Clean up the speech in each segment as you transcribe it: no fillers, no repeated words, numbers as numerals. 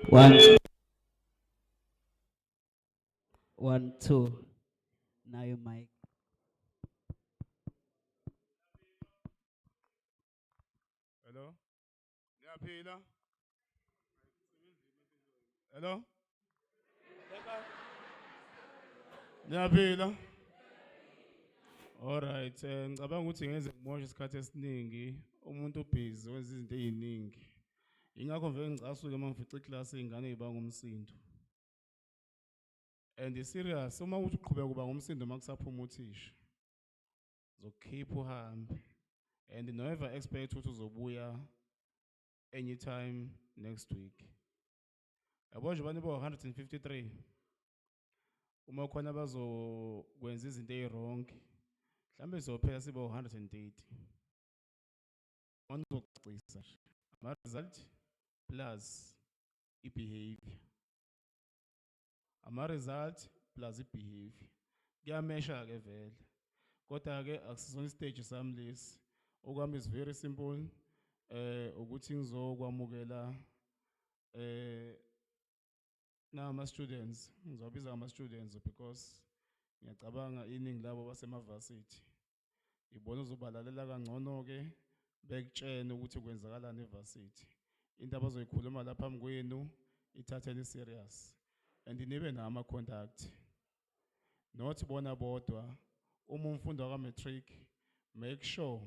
One, one, two. Now your mic. Hello? Niyaphila? Hello? Niyaphila? Alright, ngicabanga ukuthi ngeze ngimoshe isikhathi esiningi, umuntu ubhizi wenza izinto eziningi. Ingakho vele ngicasuke uma ngifica iklasi yezingane ezibanga umsindo. And serious, uma uthi uqhubeka kuba ngumsindo makusaphuma uthisha. Zokukhipha uhambe. And never expect ukuthi uzobuya anytime next week. Yabo nje bani bo 153. Uma khona bazokwenza izinto ezirong, mhlambe sizophela sibe 130. Ngizocacisa nje. Ama result plus i-behavior. Ama result plus i-behavior. Kuyamesha ke vele. Kodwa ke akusona istage sami lesi. Okwami is very simple. Ukuthi ngizokwamukela nama students, ngizobiza ama students because ngiyacabanga iningi labo basemavarsity. Ibona uzobalalela kangcono ke bekutshene ukuthi kwenzakalani evarsity. Into abazoyikhuluma lapha phambi kwenu ithatheni serious and nibe nama contact. Not bona bodwa. Uma umfundi wa matric, make sure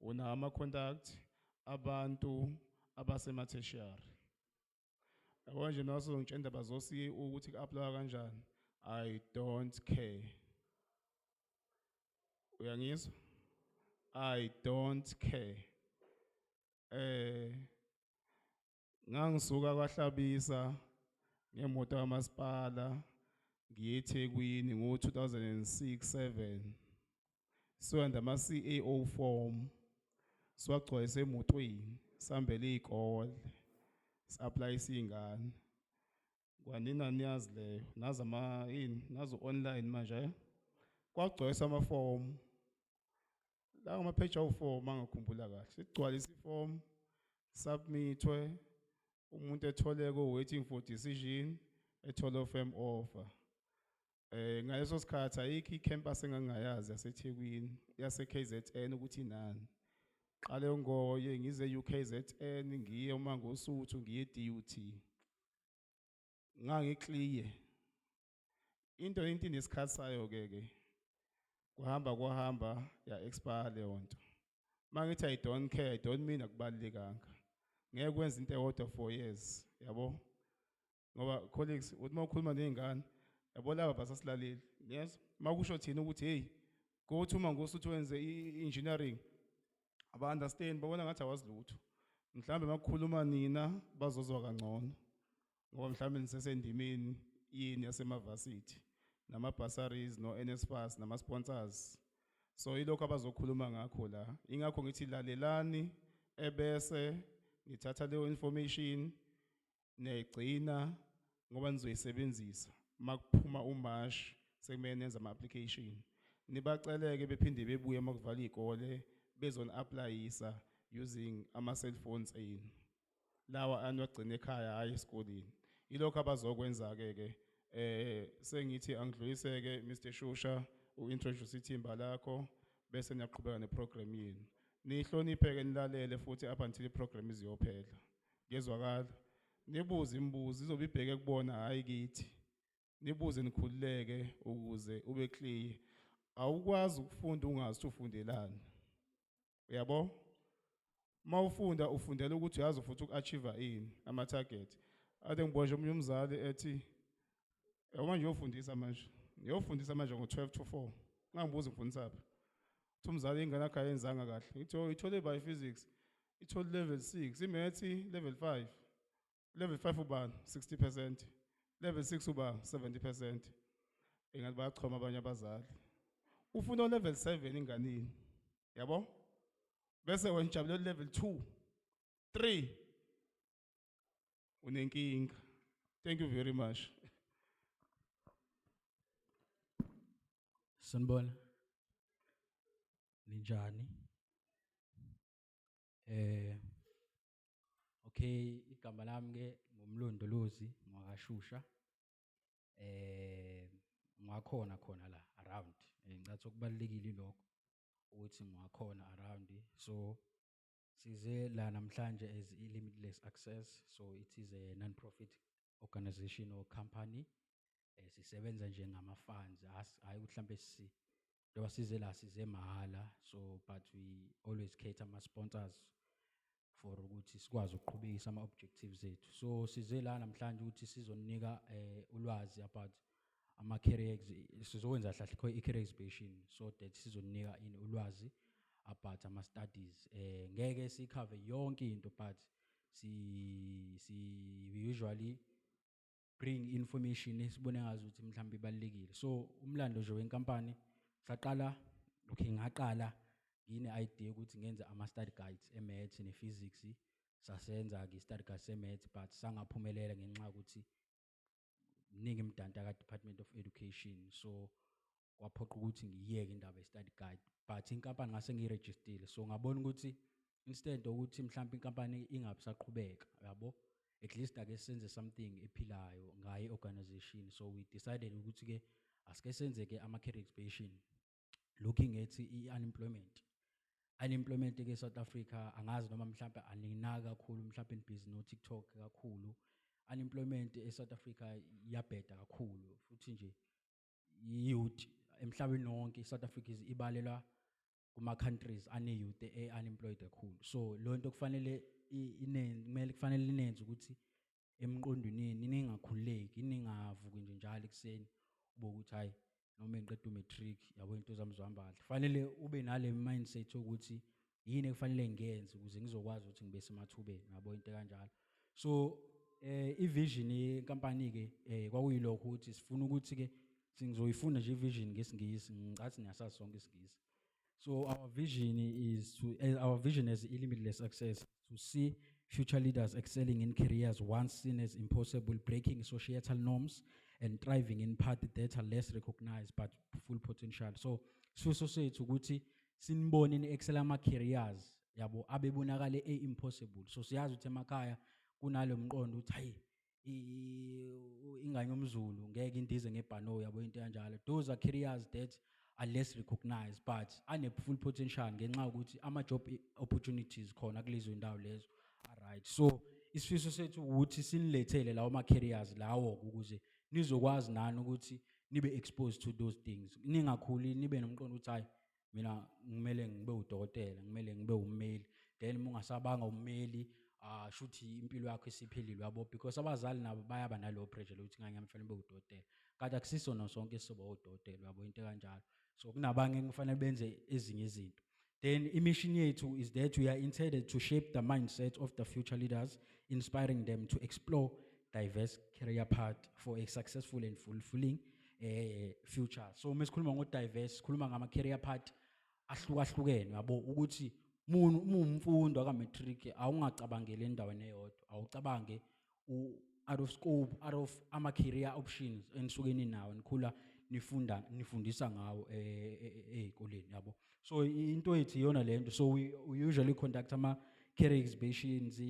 una ama contact abantu abasema tertiary. Yabo nje naso ngitshela bazosi ukuthi ku-apply kanjani. I don't care. Uyangizwa? I don't care. Ngangisuka kwaHlabisa ngemoto kaMasipala ngiye eThekwini ngo-2006-7. Siwanda ama-CAO form. Siwagcwalise emotweni, sihambele izikole. Si-apply izingane. Kwanina niyazi leyo, nazo online manje. Kwagcwalisa ama-form. La ama-page awu-4 mangakhumbula kahle. Sigcwalisa i-form, submithwe, umuntu ethole waiting for decision, ethole of offer. Ngaleso sikhathi ayikho i-campus engangayazi yaseThekwini, yase-KZN ukuthi nani. Qale ngoye ngize UKZN, ngiye uMangosuthu, ngiye DUT. Ngangiclear. Into inesikhathi sayo ke. Kwahamba ya expire leyo nto. Mangithi I don't care, I don't mean akubalekanga. Ngeke kwenza into eyodwa 4 years, yabo? Ngoba colleagues, uthi mawukhuluma nezingane, yabo laba basasilaleli. Yes, makusho thina ukuthi hey, go to Mangosuthu wenze i-engineering. Aba understand babona ngathi awazi lutho. Mhlambe makukhuluma nina bazozwa kangcono. Ngoba mhlambe nisesendimeni yini yasemavarsity. Nama bursaries no NSFAS nama sponsors. So ilokho abazokhuluma ngakho la. Ingakho ngithi lalelani ebese ngithatha leyo information negcina ngoba nizoyisebenzisa makuphuma uMarch sekumele nenza ama application. Nibaceleke bephinde bebuye makuvala izikole bezona applyisa using ama cell phones enu. Lawa anwagcina ekhaya hayi esikoleni. Ilokho abazokwenza ke sengithi angidluliseke Mr Shusha uintroduce ithimba lakho bese niyaqhubeka neprogram yenu. Nihlonipheke nilalele futhi up until iprogram iziyophela. Ngezwakala. Nibuze imibuzo izobe ibheke kubona hayi kithi. Nibuze nikhululeke ukuze ube clear. Awukwazi ukufunda ungazi ufundelani. Uyabo? Mawufunda ufundela ukuthi uyazi futhi uku-achieve ini ama target. Ade ngibonje umunye umzali ethi manje uyofundisa manje. Ngiyofundisa manje ngo-12 to 4. Ngangibuza ngifundisa phi. Umzali ingane yakhe ayenzanga kahle. Ngithi ithole by physics, ithole level 6, imaths level 5. Level 5 ubani 60%, level 6 uba 70%. Engathi bayachoma abanye abazali. Ufuna level 7 inganini. Yabo? Bese wena jabule level 2, 3. Unenkinga. Thank you very much. Sanibona. Ninjani? Okay, igama lami ke ngumlondolozi ngwakashusha ngiwakhona khona la around ngicathi okubalulekile lokho ukuthi ngiwakhona around so size la namhlanje as i-limitless access so it is a non-profit organization or company sisebenza nje ngama-funds hayi mhlambe njengoba size la size mahhala so but we always cater ama-sponsors for ukuthi sikwazi ukuqhubekisa ama-objectives ethu so size la namhlanje ukuthi sizonika ulwazi about ama-career sizokwenza hlahle i-career exhibition so that sizonika ulwazi about ama-studies ngeke sikhave yonke into but we usually bring information esibone ngazi ukuthi mhlawumbe ibalekile so umlando nje wenkampani saqala ngaqala ngine-idea ukuthi ngenze ama-study guides e-maths ne-physics sasenza-ke i-study guide se-maths but sangaphumelela ngenxa yokuthi mningi imdanta ka-Department of Education so kwaphoqa ukuthi ngiyeke indaba ye-study guide but inkampani ngase ngiyirejistile so ngabona ukuthi instead ukuthi mhlawumbe inkampani ingabe saqhubeka yabo at least ake senze something ephilayo ngaye organization so we decided ukuthi-ke asike senze-ke ama-career exhibition looking at unemployment ke South Africa angazi noma mhlawumbe aninaka kakhulu mhlawumbe busy no TikTok kakhulu unemployment eSouth Africa iyabheda kakhulu futhi nje youth emhlabeni wonke iSouth Africa ibalela kuma countries ane youth unemployed kakhulu so lo nto kufanele kufanele inenze ukuthi emqondweni ningakhuleki ningavuki nje njalo ekseni ukuthi hayi noma engiqeda umatric yabo into zami zohamba kahle kufanele ube nale mindset ukuthi yini ekufanele ngiyenze ukuze ngizokwazi ukuthi ngibe semathubeni yabo into kanjalo so i-vision yenkampani ke kwakuyilokho ukuthi sifuna ukuthi ke singizoyifunda nje i-vision ngesingisi ngicathi niyasazi sonke isingisi so our vision as i-limitless access to see future leaders excelling in careers once seen as impossible, breaking societal norms and thriving in paths that are less recognized but full potential. So sethu ukuthi sinibone ni-excel ama-careers yabo abebonakale impossible so siyazi ukuthi emakhaya kunalo mqondo ukuthi hayi ingane yomZulu ngeke indize ngebhano yabo into kanjalo those are careers that are less recognized but ane-full potential ngenxa ukuthi ama-job opportunities khona kulezo ndawo lezo alright so isifiso sethu ukuthi sinilethele lawo ma-careers lawo ukuze nizokwazi nani ukuthi nibe exposed to those things ningakhuli nibe nomqondo ukuthi hayi mina ngimele ngibe udokotela ngimele ngibe ummeli then mungasabanga ummeli shuthi impilo yakho isiphelile yabo because abazali nabo bayaba nalo pressure ukuthi ngeke ngifanele ngibe udokotela kanti akusisona sonke sizoba udokotela yabo into kanjalo so kunabanye kufanele benze ezinye izinto then i-mission yethu is that we are intended to shape the mindset of the future leaders inspiring them to explore diverse career path for a successful and fulfilling future so mesikhuluma ngo-diverse sikhuluma ngama-career path ahlukahlukene yabo ukuthi umfundi waka-matric awungacabangeli endaweni eyodwa awucabange out of scope out of ama-career options enisuke ninawo nikhula nifundisa ngawo ey'koleni yabo so into yethu iyona lento so we usually conduct ama-career exhibitions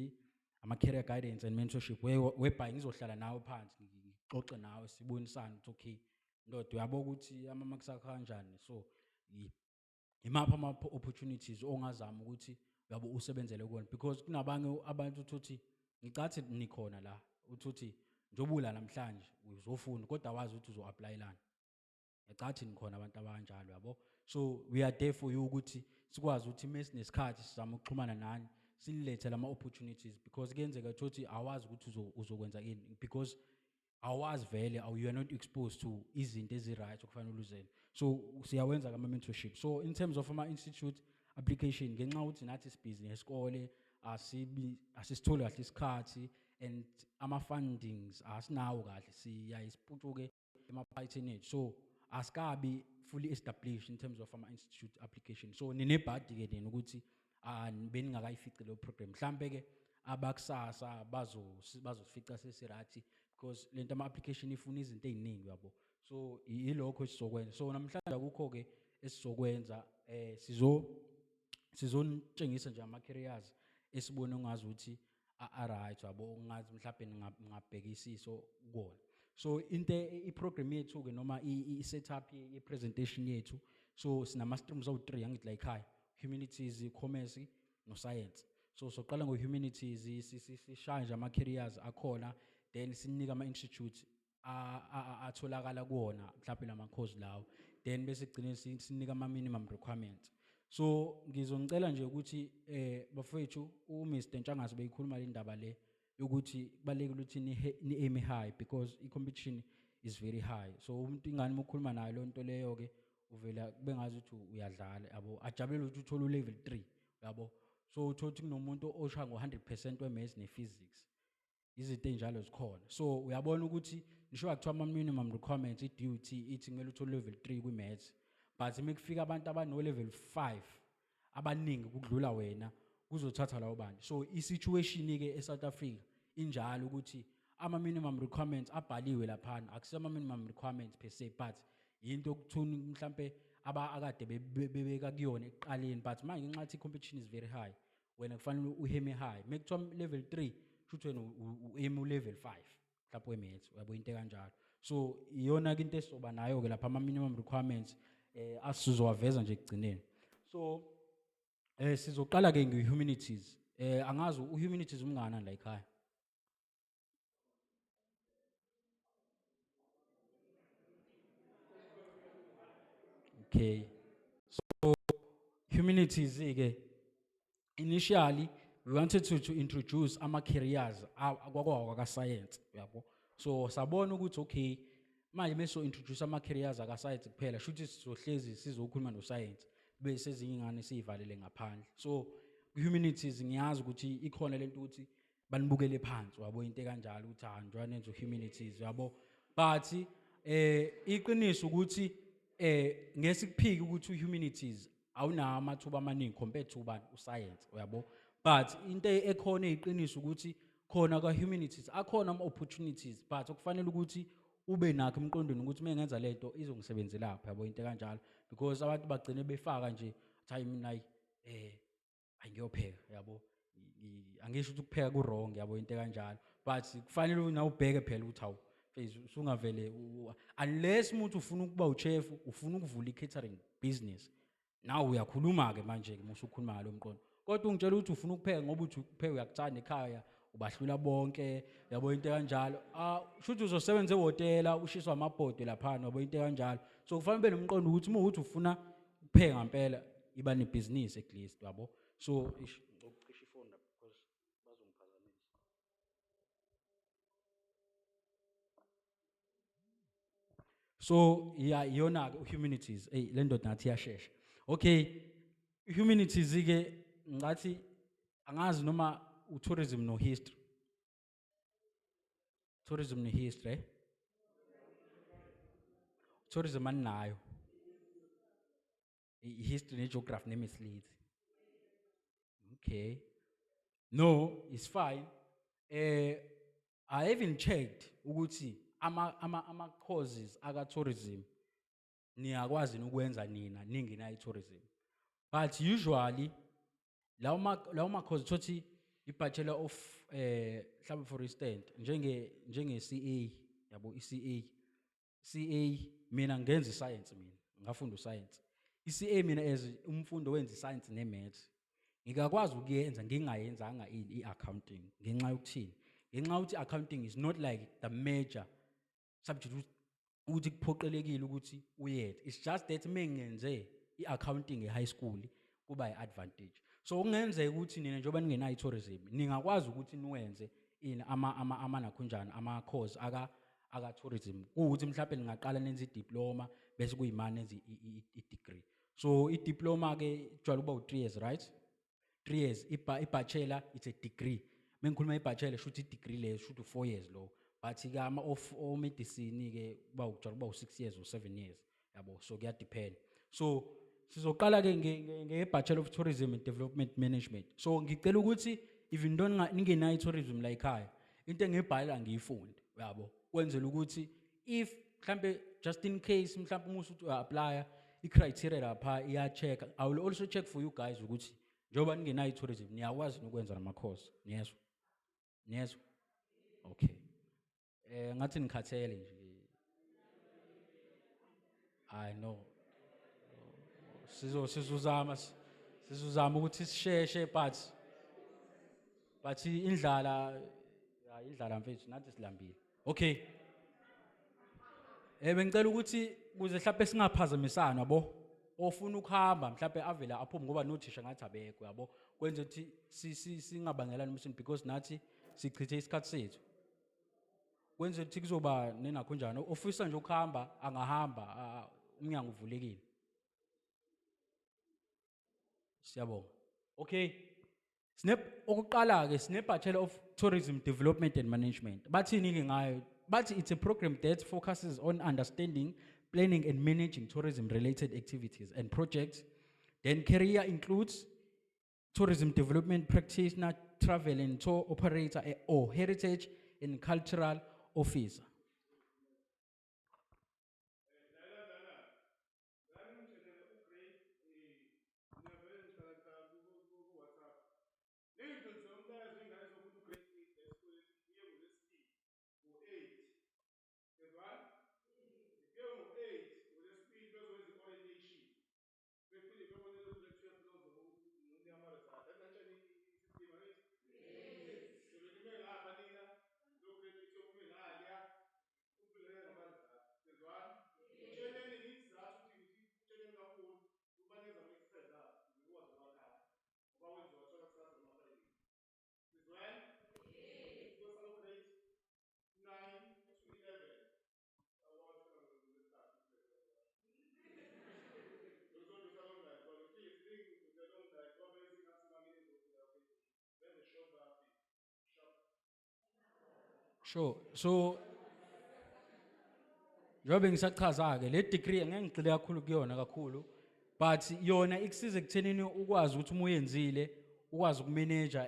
ama-career guidance and mentorship whereby ngizohlala nawe phansi ngixoxe nawe sibonisane ukuthi okay ndoda uyabo ukuthi ama-marks akho kanjani so imaphi ama-opportunities ongazama ukuthi yabo usebenzele kuwona because kunabanye abantu uthi ngicathi nikhona la uthi njobula namhlanje uzofunda kodwa wazi ukuthi uzo-applyelana ngicathi nikhona abantu abanjalo yabo so we are there for you ukuthi sikwazi ukuthi mesinesikhathi sizama ukuxhumana nani sinilethe lama-opportunities because kuyenzeka ukuthi awazi ukuthi uzokwenza yini because awazi vele you are not exposed to izinto ezi-right okufanele uzenze so siyawenza kama-mentorship so in terms of ama-institute application ngenxa ukuthi nathi sibhizi nesikole asisitholi kahle isikhathi and ama-fundings asinawo kahle siyayisiputshuke emaphaketheni ethu so asikabi fully established in terms of ama-institute application so ninebhadi-ke nina ukuthi beningakayifici leyo program mhlambe-ke abakusasa bazosifica sesirathi because lento ama-application ifuna izinto ey'ningi yabo so yilokho esizokwenza so namhlanje akukho-ke esizokwenza sizonitshengisa nje ama-careers esibone ongazi ukuthi right yabo ngazi mhlawumbe ngabhekisiso kuona. So into iprogram yethu ke noma i-setup ye-presentation yethu, so sinama streams awu-3 angithi la ekhaya: humanities, commerce no science. So soqala ngo-humanities sishaya nje ama-careers akhona, then sinika ama-institutes atholakala kuwona mhlawumbe lama-course lawo, then bese sigcine sinika ama-minimum requirements. So ngizongicela nje ukuthi bafowethu uMr Ntshangase beyikhuluma le ndaba le ukuthi kubalekile ukuthi ni-aim high because i-competition is very high. So umuntu ingane ukukhuluma nayo le nto leyo ke uvela kube ngazi ukuthi uyadlala yabo, ajabulele ukuthi uthola u-level 3 yabo. So uthola ukuthi kunomuntu oshaya ngo-100% we-maths ne-physics, izinto enjalo zikhona. So uyabona ukuthi nisho kuthiwa ama-minimum requirements i-duty ithi kumele uthole level 3 kwi-maths, but mekufika abantu abano-level 5 abaningi ukudlula wena kuzothatha lawo bantu. So i-situation-ke eSouth Africa injalo ukuthi ama-minimum requirements abhaliwe laphana, akusiyo ama-minimum requirements per se, but yinto okuthuni mhlampe akade bebeka kuyona ekuqaleni, but manje ngenxa yokuthi i-competition is very high, wena kufanele uheme high. Mekuthiwa level 3 kusho wena u-aim level 5 mhlawumbe we-maths, uyabo into kanjalo. So iyona-ke into esizoba nayo-ke lapha ama-minimum requirements asizowaveza nje ekugcineni. So sizoqala-ke nge-humanities. Angazi u-humanities umnganani la ekhaya? Okay. So humanities-ke, initially we wanted to introduce ama-careers kwaka-science yabo. So sabona ukuthi okay, manje meso introduce ama-careers aka-science kuphela shuthi sizohlezi sizokhuluma no-science bese ezinye ingane siyivalele ngaphandle. So humanities ngiyazi ukuthi ikhona lento ukuthi banibukele phansi wabo into kanjalo ukuthi njalo nenze humanities yabo, but iqiniso ukuthi ngesikuphiki ukuthi u-humanities awunawo amathuba amaningi compared to u-science uyabo. But into ekhona eyiqiniso ukuthi khona kwa-humanities akhona ama-opportunities, but okufanele ukuthi ube nakho emqondweni ukuthi mengenza lento izongisebenzelaphi yabo into kanjalo, because abantu bagcine befaka nje hayi mina angiyopheka yabo, angisho ukuthi ukupheka ku-wrong yabo into kanjalo, but kufanele nawe ubheke phela ukuthi hawu pheze usungavele unless umuntu ufuna ukuba uchef, ufuna ukuvula i-catering business, nawe uyakhuluma-ke manje-ke musukhuluma ngalo mqondo. Kodwa ungitshela ukuthi ufuna ukupheka ngoba uthi ukupheka uyakuthanda ekhaya, ubahlula bonke yabo into kanjalo, shuthi uzosebenza ehhotela ushiswa amabhodi laphana yabo into kanjalo. So kufanele ube nomqondo ukuthi uma uthi ufuna ukupheka ngempela iba nebhizinisi at least yabo. So ngokucisha ifoni la because bazongiphazamisa. So iyona-ke humanities, le ndoda nathi iyashesha. Okay, humanities-ke ngathi angazi noma u-tourism no history. Tourism no history. Tourism aninayo. History ne geography ne mislead. Okay. No, it's fine. I even checked ukuthi ama courses aka tourism niyakwazi ukwenza nina ningena tourism. But usually lawo ma course thothi i-Bachelor of mhlawumbe for instance njenge CA yabo, CA mina ngenza i-science, mina ngafunda u-science. I-CA mina as umfundo wenza i-science ne-maths ngikakwazi ukuyenza ngingayenzanga i-accounting ngenxa yokuthini, ngenxa yokuthi accounting is not like the major subject ukuthi kuphoqelekile ukuthi uyenze. It's just that mengenze i-accounting e-high school kuba i-advantage. So kungenzeka ukuthi nina njengoba ningenayo i-tourism ningakwazi ukuthi niwenze nakhunjani ama-course aka tourism, ukuthi mhlawumbe ningaqala nenze i-diploma bese kuyimani nenze i-degree. So i-diploma-ke ijwayele ukuba u-3 years, right? 3 years. I-bachelor it's a degree. Mengikhuluma i-bachelor shuthi i-degree leyo shuthi 4 years lo, but-ke medicine-ke ujwayele ukuba u-6 years or 7 years yabo. So kuyadepend. So sizoqala-ke nge-Bachelor of Tourism and Development Management. So ngicela ukuthi even though ningenayo i-tourism la ekhaya, into engebhalela ngiyifunde yabo, kwenzela ukuthi if mhlambe just in case mhlambe umusu uya-apply i-criteria lapha iya-check. I will also check for you guys ukuthi njengoba ningenayo i-tourism niyakwazi ukwenza nama-course. Niyezwa? Niyezwa? Okay. Ngathi nikhathele nje. I know. Sizozama ukuthi sisheshe but indlala mfethu nathi silambile. Okay. Bengicela ukuthi kuze mhlawumbe singaphazamisana yabo. Ofuna ukuhamba mhlawumbe avela aphume ngoba nothisha ngathi abekho yabo. Kwenza ukuthi singabangelani umsini because nathi sichithe isikhathi sethu. Kwenza ukuthi kuzoba nenakho njani. Ofisa nje ukuhamba angahamba umnyango uvulekile. Siyabonga. Okay. Okokuqala ke sine Bachelor of Tourism Development and Management. Bathini ke ngayo? Bathi it's a program that focuses on understanding, planning and managing tourism related activities and projects. Then career includes tourism development practitioner, travel and tour operator or heritage and cultural officer. Sure. So njobe ngisachaza ke le degree ngeke ngigxile kakhulu kuyona kakhulu but yona ikusiza ekuthenini ukwazi ukuthi uma uyenzile ukwazi ukumanage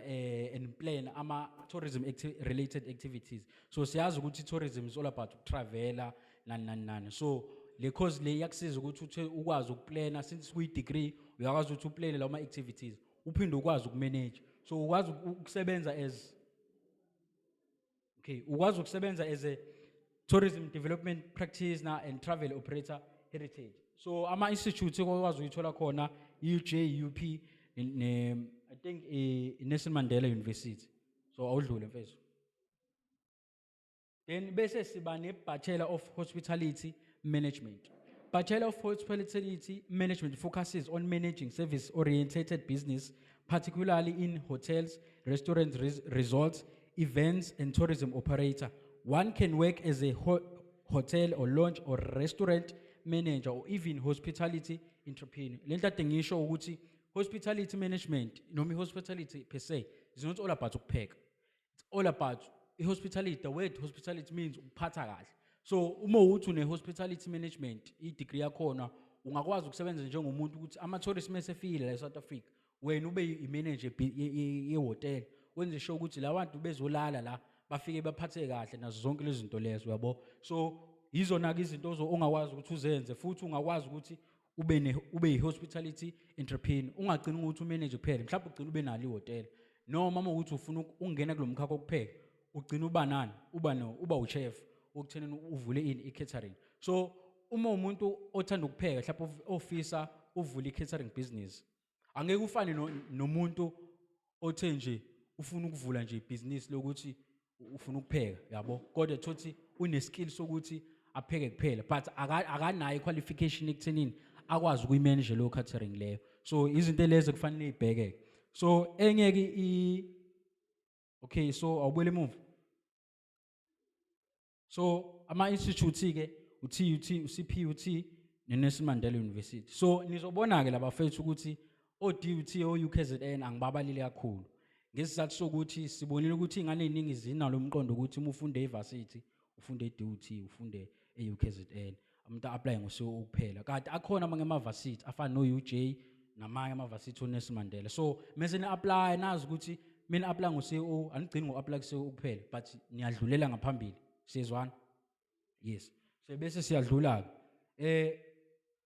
and plan ama tourism related activities. So siyazi ukuthi tourism is all about ukutravela nani. So le course le yakusiza ukuthi ukwazi ukuplana since kuyi degree uyakwazi ukuthi uplane lawo ma activities uphinde ukwazi ukumanage. So ukwazi ukusebenza as a tourism development practitioner and travel operator heritage. So ama institutes okwazi ukuthola khona UJUP I think Nelson Mandela University. So awudlule mfethu. Then bese siba ne Bachelor of Hospitality Management. Bachelor of Hospitality Management focuses on managing service-oriented business, particularly in hotels, restaurants, resorts, events, and tourism operator. One can work as a hotel or lounge or restaurant manager or even hospitality entrepreneur. Lenta tengisho ukuthi hospitality management, noma hospitality per se, is not all about ukupheka. It's all about hospitality. The word hospitality means ukuphatha kahle. So uma uthi une hospitality management, I-degree yakhona ungakwazi ukusebenza njengomuntu ukuthi ama-tourist mesefile la eSouth Africa, wena ube i-manager ye-hotel, wenze sure ukuthi la bantu bezolala la bafike baphathe kahle nazo zonke lezi zinto lezo yabo. So izona ke izinto ongakwazi ukuthi uzenze futhi ungakwazi ukuthi ube i-hospitality entrepreneur. Ungagcini ukuthi umanage kuphela, mhlawumbe ugcina ube nalo i-hotel. Noma uma ukuthi ufuna ukungena kulo mkhakha wokupheka, ugcina uba nani? Uba uchef ukuthenini uvule i-catering. So uma umuntu othanda ukupheka mhlawumbe ofisa uvule i-catering business, angeke ufane nomuntu othe nje ufuna ukuvula nje business lokuthi ufuna ukupheka yabo, kodwa thothi une skills sokuthi apheke kuphela but akanayo qualification ekuthenini akwazi ukuyimanage lo catering leyo. So izinto lezo kufanele ibheke. So engeke okay, so awubele move. So ama institutes ke uTUT, uCPUT neNelson Mandela University. So nizobona ke labafethu ukuthi oDUT oUKZN angibabalile kakhulu. Ngesizathu sokuthi sibonile ukuthi ingane eziningi zinalo umqondo ukuthi uma ufunde eVarsity, ufunde eDUT, ufunde eUKZN, umuntu apply ngosiyo ukuphela. Kanti akhona amanye ama-varsity afana no-UJ namanye ama-varsity oNelson Mandela. So mase ni-apply nazi ukuthi mina apply ngosiyo anigcini ngo-apply kusiyo ukuphela but niyadlulela ngaphambili. Siyezwana? Yes. So bese siyadlula ke.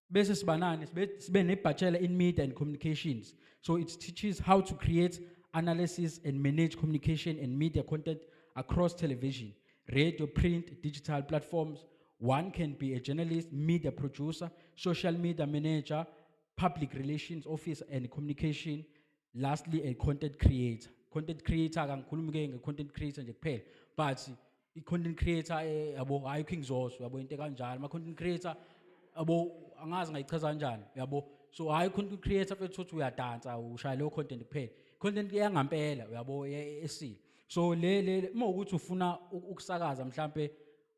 Bese sibanani sibe ne-Bachelor in Media and Communications. So it teaches how to create analysis, and manage communication and media content across television, radio, print, digital platforms. One can be a journalist, media producer, social media manager, public relations officer, and communication. Lastly, a content creator. Content creator, angikhulumi ke nge-content creator nje kuphela, but i-content creator yabo ayikho ingizozo yabo into kanjalo. Ama-content creator yabo angazi ngayichaza kanjani yabo. So hayi content creator fethu uthi uyadansa ushaya leyo content kuphela. Content yangampela yabo esile. So le uma ukuthi ufuna ukusakaza mhlambe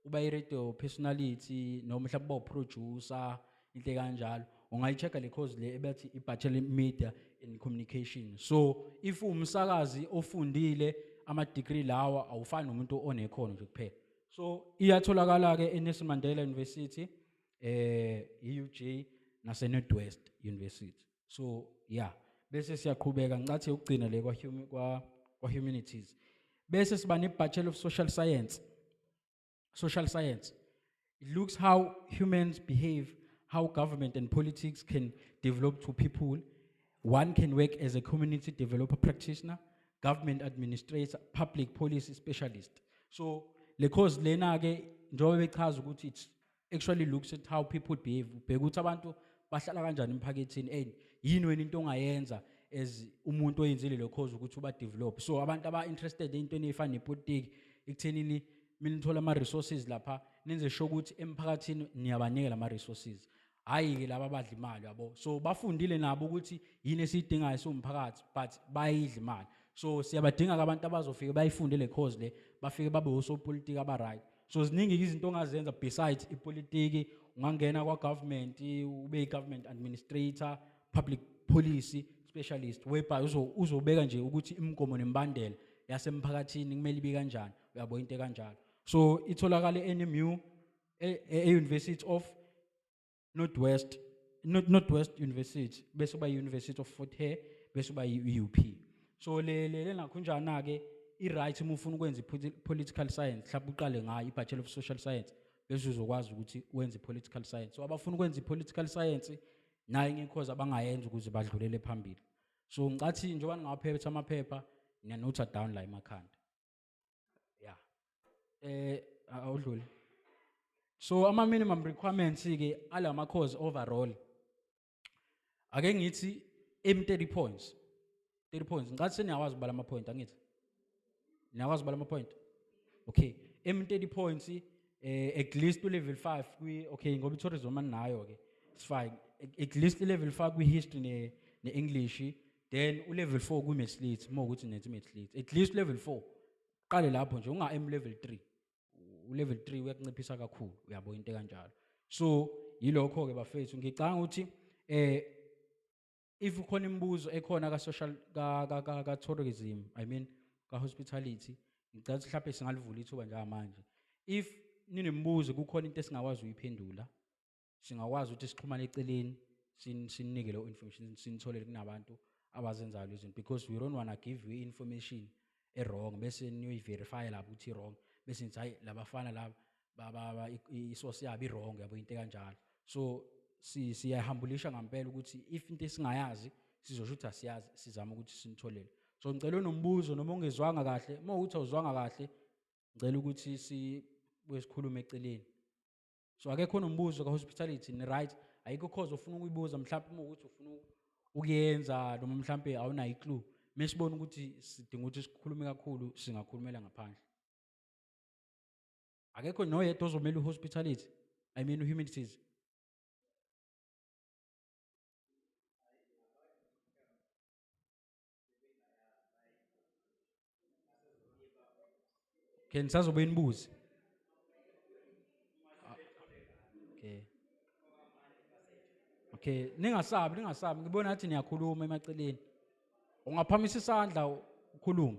uba i-radio personality noma mhlawumbe uba uproducer into kanjalo ungayichecka le course le ebathi i-Bachelor in Media and Communication. So if umsakazi ofundile ama degree lawa awufani nomuntu onekhono nje kuphela. So iyatholakala ke eNelson Mandela University, UJ nase Northwest University. So yeah, bese siyaqhubeka ngicathi ukugcina le kwa humanities. Bese siba ne Bachelor of Social Science. Social science. It looks how humans behave, how government and politics can develop to people. One can work as a community developer practitioner, government administrator, public policy specialist. So, le course lena ke njobe bechaza ukuthi it actually looks at how people behave. Ubheka ukuthi abantu bahlala kanjani emphakathini and yini wena into ongayenza as umuntu oyenzile le course ukuthi uba develop. So abantu aba interested into efana nepolitiki ekuthenini mina nithola ama resources lapha nenze sure ukuthi emphakathini niyabanikela ama resources. Hayi ke laba abadla imali yabo. So bafundile nabo ukuthi yini esidingayo somphakathi but bayidla imali. So siyabadinga abantu abazofika bayifunde le course le bafike babe osopolitiki aba right. So ziningi izinto ongazenza besides ipolitiki, ungangena kwa government, ube i-government administrator, public policy specialist, whereby uzobeka nje ukuthi imigomo nembandela yasemphakathini kumele ibe kanjani, uyabo into kanjalo. So itholakala eNMU, University of Northwest University, bese kuba University of Fort Hare, bese kuba UP. So le nakunjana ke i-right uma ufuna ukwenza political science, mhlawumbe uqale ngayo i-Bachelor of Social Science, bese uzokwazi ukuthi wenze political science. So abafuna ukwenza political science nayo ngecourse abangayenza ukuze badlulele phambili. So ngicathi njengoba ngingaphethe amaphepha ngiyanotha down la emakhanda. Yeah. Awudlule. So ama minimum requirements ke alama course overall. Ake ngithi M30 points. 30 points. Ngathi seniyawazi ubala ama point angithi. Niyawazi ubala ama point? Okay. M30 points at least to level 5 kwi okay ngoba tourism nayo ke. It's fine. At least level 5 kwi history ne English, then u level 4 kwi maths lit, more ukuthi nethi maths lit. At least level 4. Qale lapho nje unga M level 3. Level 3 uyakunciphisa kakhulu uyabo into kanjalo. So yilokho ke bafethu ngicanga ukuthi if ukhona imibuzo ekhona ka social ka tourism, I mean ka hospitality, ngicela mhlawumbe singalivula ithuba njengamanje. If ninemibuzo kukhona into esingakwazi uyiphendula, singakwazi ukuthi sixhumane eceleni sinike lo information sinitholele kunabantu abazenzayo lezi zinto, because we don't want to give you information wrong bese niyoyi verify lapho uthi wrong bese nithi hayi labafana laba isource yabo wrong yabo into kanjalo. So siyahambulisha ngempela ukuthi if into esingayazi sizosho ukuthi asiyazi sizama ukuthi sinitholele. So ngicela unombuzo noma ungezwanga kahle, uma uthi awuzwanga kahle ngicela ukuthi sikhulume eceleni. So ake khona umbuzo ka hospitality ni right, ayikho cause ofuna ukuyibuza mhlawumbe uma ukuthi ufuna ukuyenza noma mhlawumbe awuna i-clue, mesibona ukuthi sidinga ukuthi sikhulume kakhulu singakhulumela ngaphandle. Akekho noyedwa ozomela hospitality, I mean humanities. Ke nisazobe nibuze. Okay. Okay, ningasabi ngibona ngathi niyakhuluma emaceleni. Ungaphamisa isandla ukhuluma.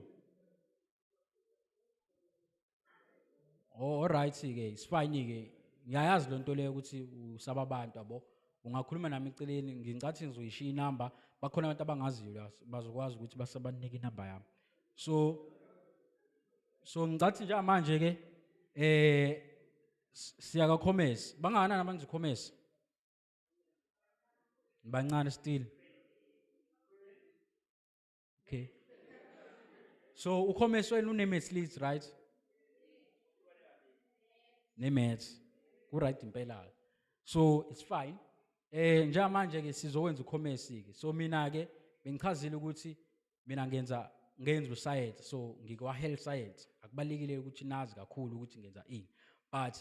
Oh, alright ke, it's fine ke. Ngiyayazi lonto leyo ukuthi usaba abantu yabo. Ungakhuluma nami eceleni, ngingathi ngizoyishiya inamba, bakhona abantu abangaziyo bazokwazi ukuthi basabanike inamba yami. So ngicathi nje manje ke siyaka commerce. Bangana nabantu commerce. Bancane still. Okay. So ucommerce wena une-maths leads, right? Ne-maths. Ku-right impela. So it's fine. Njengamanje ke sizokwenza ucommerce ke. So mina ke bengichazile ukuthi mina ngenza uscience, so ngikwa health science. Akubalekile ukuthi nazi kakhulu ukuthi ngenza ini. But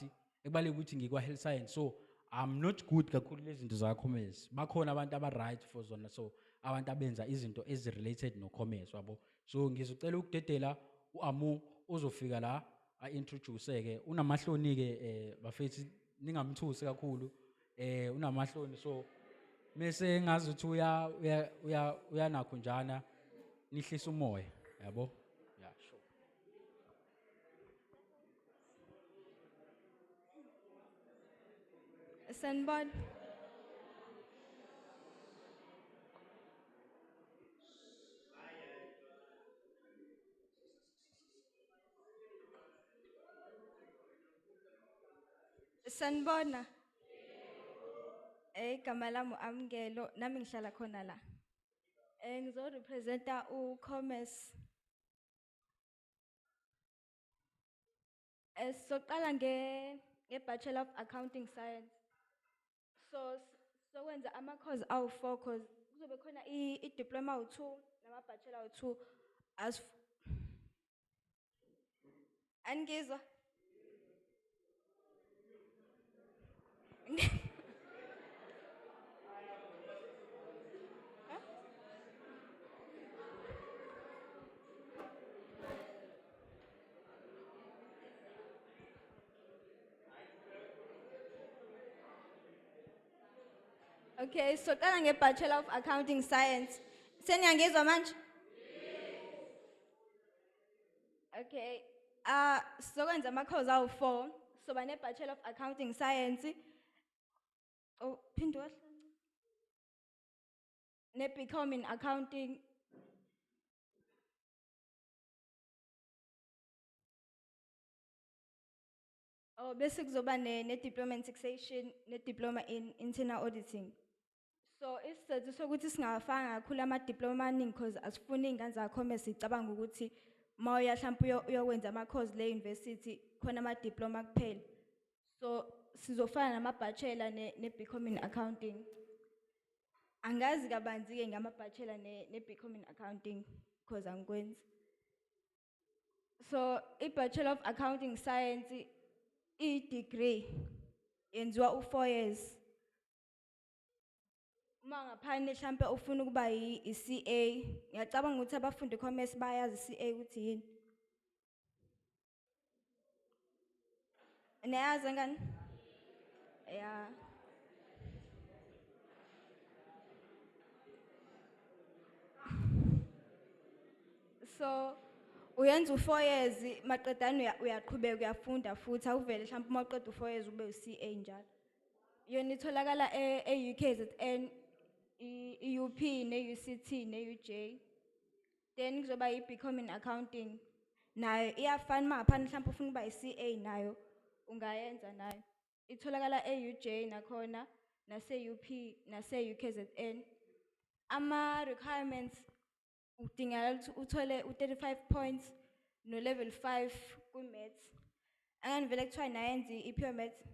ekubaleke ukuthi ngikwa health science, so I'm not good kakhulu lezi zinto za commerce. Bakhona abantu aba-right for zona, so abantu abenza izinto ezi-related no-commerce, wabo. So ngizocela ukudedela u-Amu uzofika la a-introduce-ke. Unamahloni-ke bafethu ningamthusi kakhulu. Unamahloni, so mese ngazi ukuthi uyanakho njana nihlisa umoya, yabo. Yeah, sure. Sanibona. Sanibona. Igama lami uAmngelo, nami ngihlala khona la. Ngizorepresenta uCommerce. Soqala nge-Bachelor of Accounting Science. So sokwenza ama-course awu-4 cause kuzobe khona i-diploma awu-2 nama-bachelor awu-2 as angizwa. Okay, so qala nge-Bachelor of Accounting Science. Seniyangizwa manje? Okay. Sokwenza ama-course awu-4. Soba ne-Bachelor of Accounting Science. Oh, phinde wahlanza. Ne-BCom in Accounting. Oh, bese kuzoba ne-diploma in taxation, ne-diploma in internal auditing. So isizathu sokuthi singawafanga kakhulu ama-diploma amaningi cause asifuni iy'ngane za-commerce zicabanga ukuthi mawuya mhlawumpe uyokwenza ama-course le-university khona ama-diploma kuphela. So sizofana nama-bachelor ne-BCom in accounting. Angazi kabanzi-ke ngama-bachelor ne-BCom in accounting cause angikwenzi. So i-Bachelor of Accounting Science i-degree yenziwa u-4 years. Uma ngaphane mhlampe ufuna ukuba i-CA, ngiyacabanga ukuthi abafundi commerce bayazi i-CA ukuthi yini. Niyazi ngani? Yeah. So uyenza u-4 years maqedana uyaqhubeka uyafunda futhi awuvele mhlawumbe uma uqeda u-4 years ube u-CA njalo. Yona itholakala e-UKZN, i-UP, ne-UCT, ne-UJ. Then kuzoba i-BCom in accounting. Nayo iyafana maphana mhlawumbe ufuna ukuba i-CA nayo ungayenza nayo. Itholakala e-UJ nakhona nase-UP nase-UKZN. Ama-requirements udingakala ukuthi uthole u-35 points no-level 5 ku-maths. Angani vele kuthiwa nayenza i-pure maths.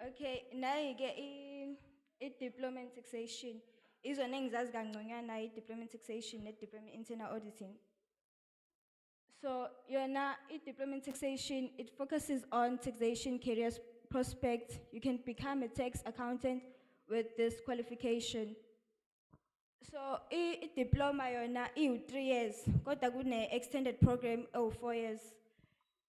Okay, nayi-ke i-diploma in taxation. Izona engizazi kangconywana i-diploma in taxation ne-diploma in internal auditing. So yona i-diploma in taxation, it focuses on taxation career prospects. You can become a tax accountant with this qualification. So i-diploma yona i-3 years, kodwa kune-extended program of 4 years.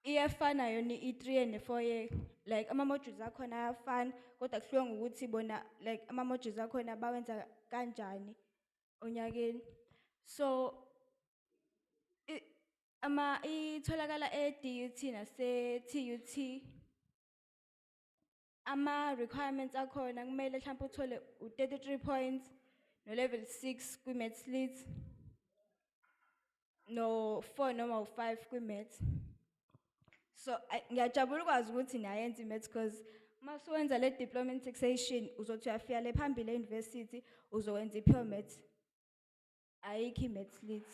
Iyafana yona i-3 and 4 year, like ama-modules akhona ayafana, kodwa kuhluke ngokuthi bona like ama-modules akhona bawenza kanjani onyakeni. So itholakala e-DUT nase-TUT. Ama-requirements akhona kumele mhlawumbe uthole u-33 points no-level 6 kwi-maths leads. no 4 noma u5 kwi-maths. So ngiyajabula ukwazi ukuthi niyayenza i-maths because masuwenza le diploma in taxation uzothi uyafika le phambili e-university uzokwenza i-pure maths. Ayikho i-maths lit.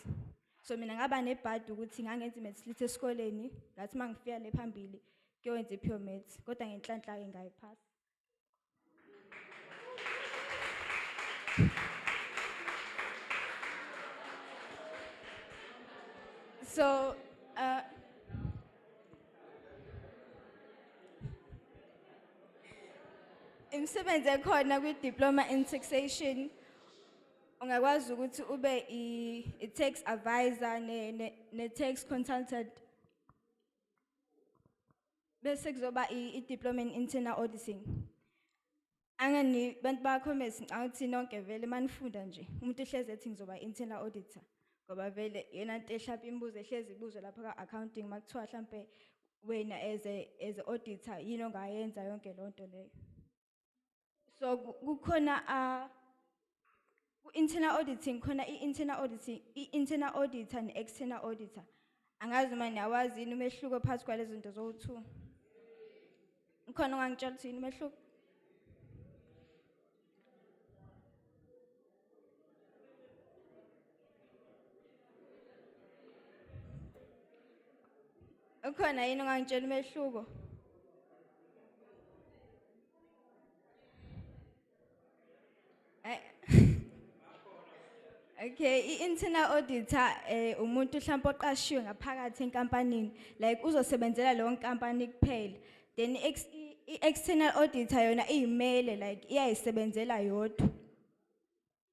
So mina ngaba nebhadi ukuthi ngangenza i-maths lit esikoleni ngathi mangifika le phambili kuyowenza i-pure maths kodwa ngenhlanhla ke ngayiphasa. So imsebenzi ekhona kwi-diploma in taxation ungakwazi ukuthi ube i-tax advisor ne-tax consultant. Bese kuzoba i-diploma in internal auditing. Angani bantu ba-commerce ngicabanga nonke vele manifunda nje umuntu ehlezi ethi ngizoba internal auditor ngoba vele yena into ehlapha imibuzo ehlezi ibuzo lapha ka-accounting makuthiwa mhlampe wena as a auditor yini ongayenza yonke lonto leyo. So kukhona ku-internal auditing khona i-internal auditing, i-internal auditor ne-external auditor. Angazi uma niyawazi yini umehluko phakathi kwalezi zinto zowu-2. Ukhona ongangitshela ukuthi yini umehluko? Ukhona yini ongangitshela umehluko? Okay, i-internal auditor umuntu mhlawumbe oqashiwe ngaphakathi enkampanini like uzosebenzela leyo nkampani kuphela. Then i-external auditor yona iyimele like iyayisebenzela yodwa.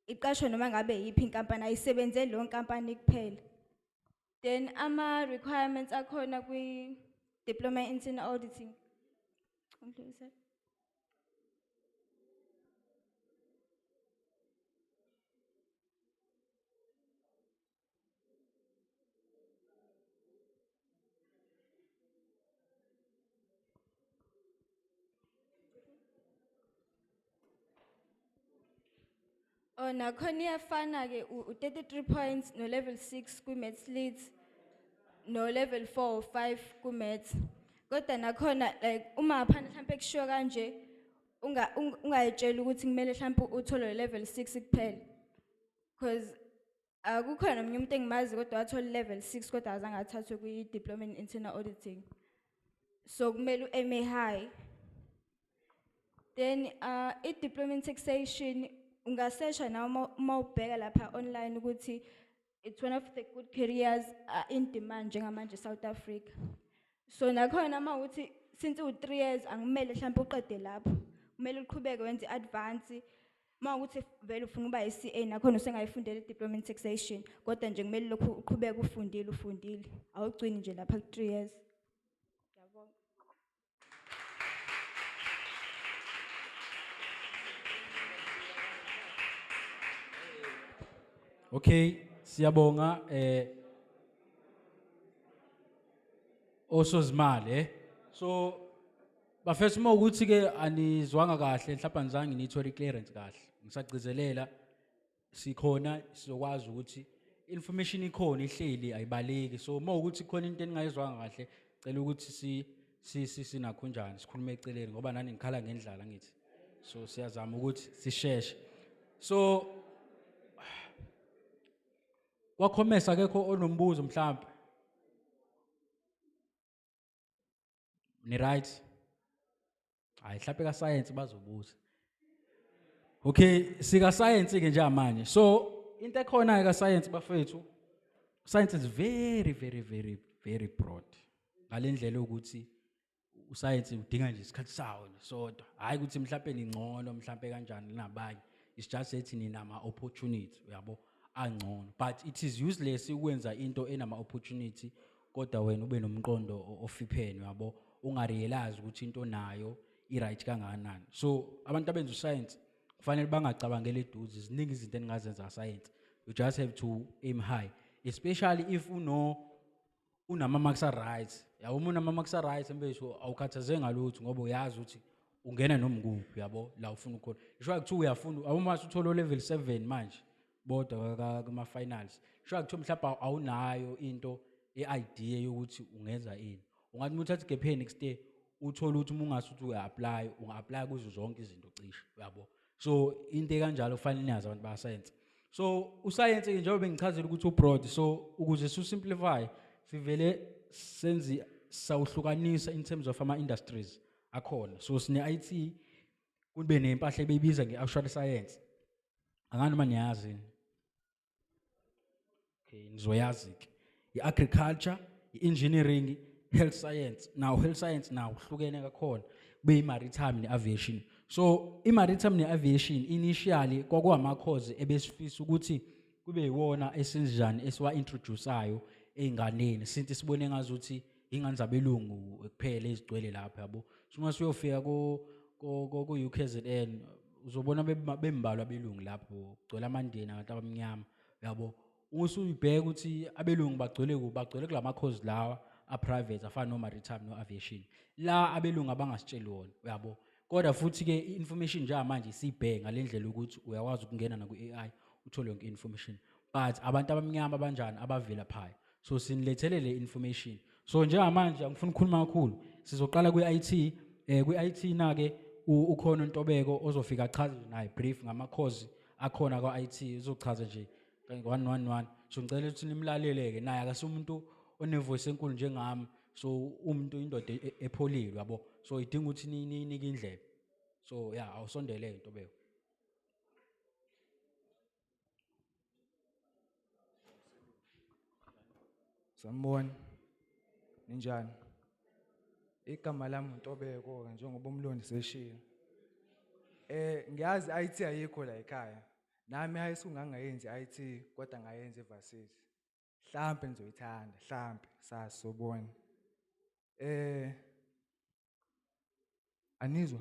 Iqashwe noma ngabe yiphi inkampani ayisebenzeli leyo nkampani kuphela. Then ama requirements akhona kwi diploma in internal auditing. Oh, nakhona iyafana ke u33 points no level 6 kwi-maths lit no level 4 or 5 ku-maths. Kodwa nakhona like uma phana mhlambe kushiwo kanje ungayitshela ukuthi kumele mhlambe uthole level 6 kuphela. Because kukhona nomnye umuntu engimazi kodwa wathola level 6 kodwa azange athathwe kwi-diploma in internal auditing. So kumele u-aim high. Then i-diploma in taxation ungasesha na uma ubheka lapha online ukuthi it's one of the good careers in demand njengamanje South Africa. So nakhona uma uthi since u3 years angimele mhlawumbe uqede lapho kumele uqhubeke wenze advance uma ukuthi vele ufuna ukuba i-CA nakhona usengayifundela i-diploma in taxation kodwa nje kumele lokhu uqhubeke ufundile awugcini nje lapha ku3 years. Ngiyabonga. Okay, siyabonga osozimali so bafethu uma ukuthi ke anizwanga kahle mhlawumbe anizange nithole clearance kahle ngisagcizelela sikhona sizokwazi ukuthi information ikhona ihleli ayibaleki so uma ukuthi khona into eningayizwanga kahle cela ukuthi sinakho njani sikhulume eceleni ngoba nani ngikhala ngendlala ngithi so siyazama ukuthi sisheshe so wakhomesa akekho onombuzo mhlawumbe ni right hayi mhlawumbe ka science bazobuza okay sika science ke nje manje so into ekhona ka science bafethu science is very broad ngalendlela ukuthi uscience udinga nje isikhathi sawo sodwa hayi ukuthi mhlawumbe ningcono mhlawumbe kanjani nabanye it's just that ninama opportunity uyabo angcono but it is useless ukwenza into enama opportunity kodwa wena ube nomqondo ofiphene yabo ungarealize ukuthi into nayo i-right kangakanani so abantu abenza science kufanele bangacabangela eduze ziningi izinto eningazenza science you just have to aim high especially if unama marks right yabo unama marks rightembesho awukhathaze ngalutho ngoba uyazi ukuthi ungena noma nguphi yabo la ufuna ukho isho ukuthi uyafunda awuma usuthola level 7 manje bodwa kuma finals sure kuthiwa mhlawumbe awunayo into idea yokuthi ungenza ini ungathi uthatha igap next day uthola ukuthi uma ungasuthi uya-apply unga-apply kuzo zonke izinto cishe uyabo so into kanjalo kufanele nazi abantu ba science so uscience njengoba bengichazela ukuthi ubroad so ukuze simplify sivele senzi sawuhlukanisa in terms of ama industries akhona so sine IT kube nempahla ebeyibiza ngeactual science angani noma niyazi okay nizoyazi ke iagriculture iengineering health science now health science now hlukene kakhona kube imaritime neaviation so imaritime neaviation initially kwakuwama course ebesifisa ukuthi kube yiwona esinjani esiwa introduceayo einganeni since sibone ngazuthi ingane zabelungu kuphela ezigcwele lapha yabo uma siyofika ku UKZN uzobona bembalwa abelungu lapho kugcwele amandeni abantu abamnyama yabo usuyibheka ukuthi abelungu bagcwele kulama course lawa a private afana no maritime no aviation la abelungu abangasitsheli wona yabo kodwa futhi ke information nje manje sibheka ngalendlela ukuthi uyakwazi ukungena na ku AI uthole yonke information but abantu abamnyama abanjani abavela phaya so sinilethele le information so njengamanje angifuni ukukhuluma kakhulu sizoqala kwi-IT kwi-IT na ke ukhona uNtobeko ozofika achaze naye brief ngama course akhona kwa-IT uzochaza nje 111 so ngicela ukuthi nimlaleleke naye akasumuntu onevoice enkulu njengami so umuntu indoda epholile yabo so idinga ukuthi ninike indlebe so yeah awusondele Ntobeko Sanibona. Ninjani? Igama lami uNtobeko njengoba umlondi seshilo. Ngiyazi IT ayikho la ekhaya. Nami high school ngangayenzi IT kodwa ngayenza eVarsity. Mhlambe nizoyithanda, mhlambe sasobona. Anizwa?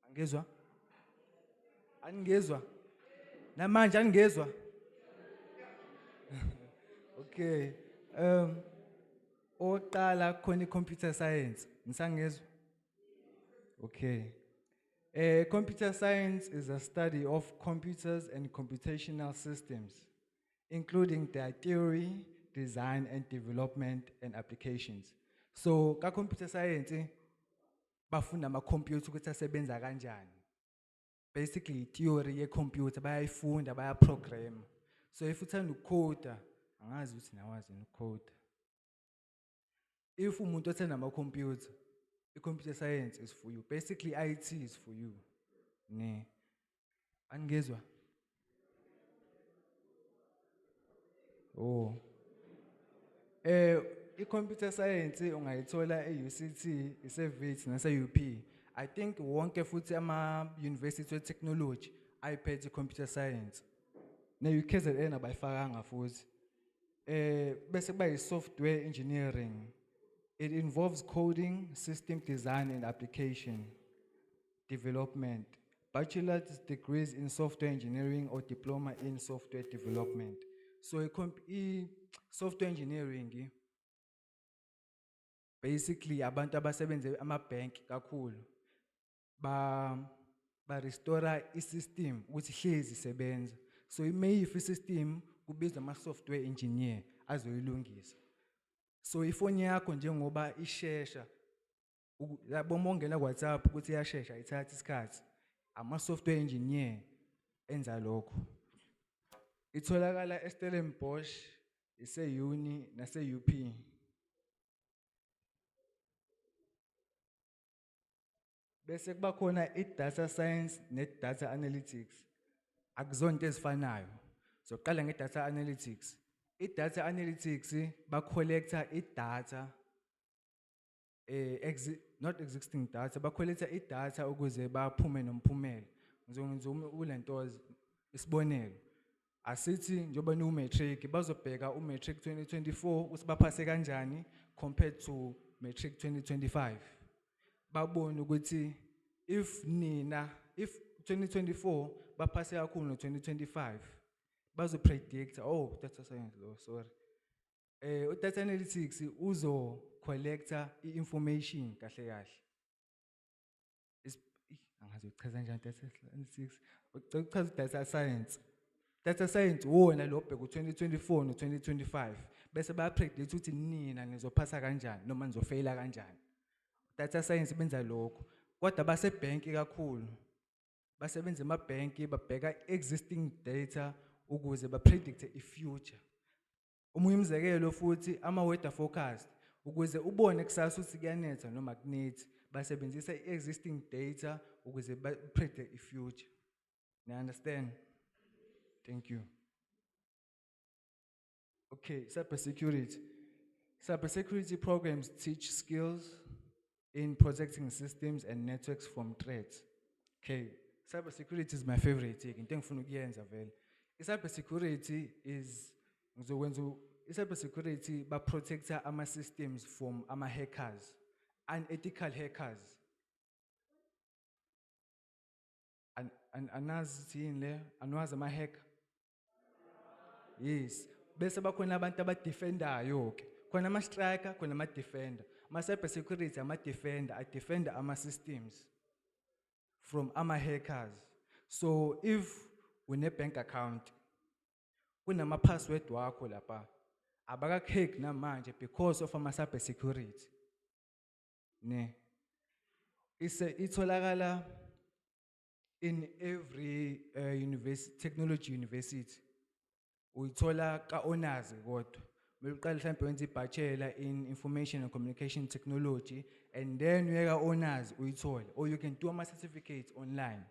Angizwa? Angizwa? Namanje angizwa? Okay. Oqala khona computer science. Nisangizwa? Okay. Computer science is a study of computers and computational systems, including their theory, design and development and applications. So, ka computer science bafunda ama computer ukuthi asebenza kanjani. Basically theory ye computer bayayifunda bayaprogram. So if uthanda ukucoda angazi ukuthi nawazi ukucoda. If umuntu othanda ama computer i-computer science is for you. Basically, IT is for you. Ne. Angezwa? Oh. I-computer science ungayithola e-UCT, ise-Wits nase-UP. I think wonke futhi ama-university of technology ayiphethe computer science. Ne-UKZN abayifakanga futhi. Bese kuba yi-software engineering. It involves coding, system design and application development. Bachelor's degrees in software engineering or diploma in software development. So software engineering basically abantu abasebenza ama-bank kakhulu ba restore i-system ukuthi hlezi isebenza. So if i-system kubizwa ama-software engineer azoyilungisa. So ifoni yakho njengoba ishesha yabo mongena WhatsApp ukuthi iyashesha ithatha isikhathi ama-software engineer enza lokho. Itholakala eStellenbosch, ise-Uni nase-UP. Bese kuba khona i-data science ne-data analytics. Akuzonto ezifanayo. So qala nge-data analytics. I-data analytics ba collector i-data not existing data ba collector i-data ukuze baphume nomphumela. Ngizongenza ulentozi isibonelo. Asithi njoba ni matric bazobheka umatric 2024 ukuthi baphase kanjani compared to matric 2025. Babone ukuthi if 2024 baphase kakhulu no 2025 bazo predict data science sorry. Data analytics uzo collector information kahle kahle. angazi uchaza kanjani data analytics. Uchaza data science. Data science wona lo bheka u2024 no2025 bese bayapredict ukuthi nina nizophasa kanjani noma nizofeyila kanjani. Data science benza lokho. Kodwa basebhenki kakhulu. Basebenza emabhenki babheka existing data ukuze bapredict i-future. Omunye umzekelo futhi ama-weather forecast ukuze ubone kusasa ukuthi kuyanetha noma akunethi basebenzisa i-existing data ukuze bapredict i-future. You understand? Thank you. Okay, cybersecurity. Cybersecurity programs teach skills in protecting systems and networks from threats. Okay, cybersecurity is my favorite thing. Into engifuna ukuyenza vele. Cybersecurity is cybersecurity ba protector ama systems from ama hackers, unethical hackers. Anazi le, anwazi ama hacker. Yes. Bese bakhona abantu abadefendayo ke. Khona ama striker, khona ama defender. Ma cyber security ama defender, I defend ama systems from ama hackers. So if une bank account, kunama password wakho lapha, abakahack namanje because of ama cyber security. Ne. Itholakala in every technology university. Uyithola ka honors kodwa. Uqala mhlawumbe wenza ibachelor in information and communication technology and then uyeka honors uyithola, or you can do ama certificates online.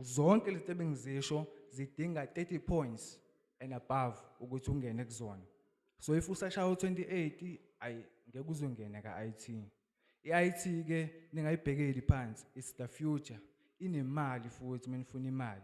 Zonke lezi ebengizisho zidinga 30 points and above ukuthi ungene kuzona. So if usasha u28 ay ngeke uzongena ka IT. I-IT ke ningayibhekeli phansi, it's the future. Inemali futhi menifuna imali.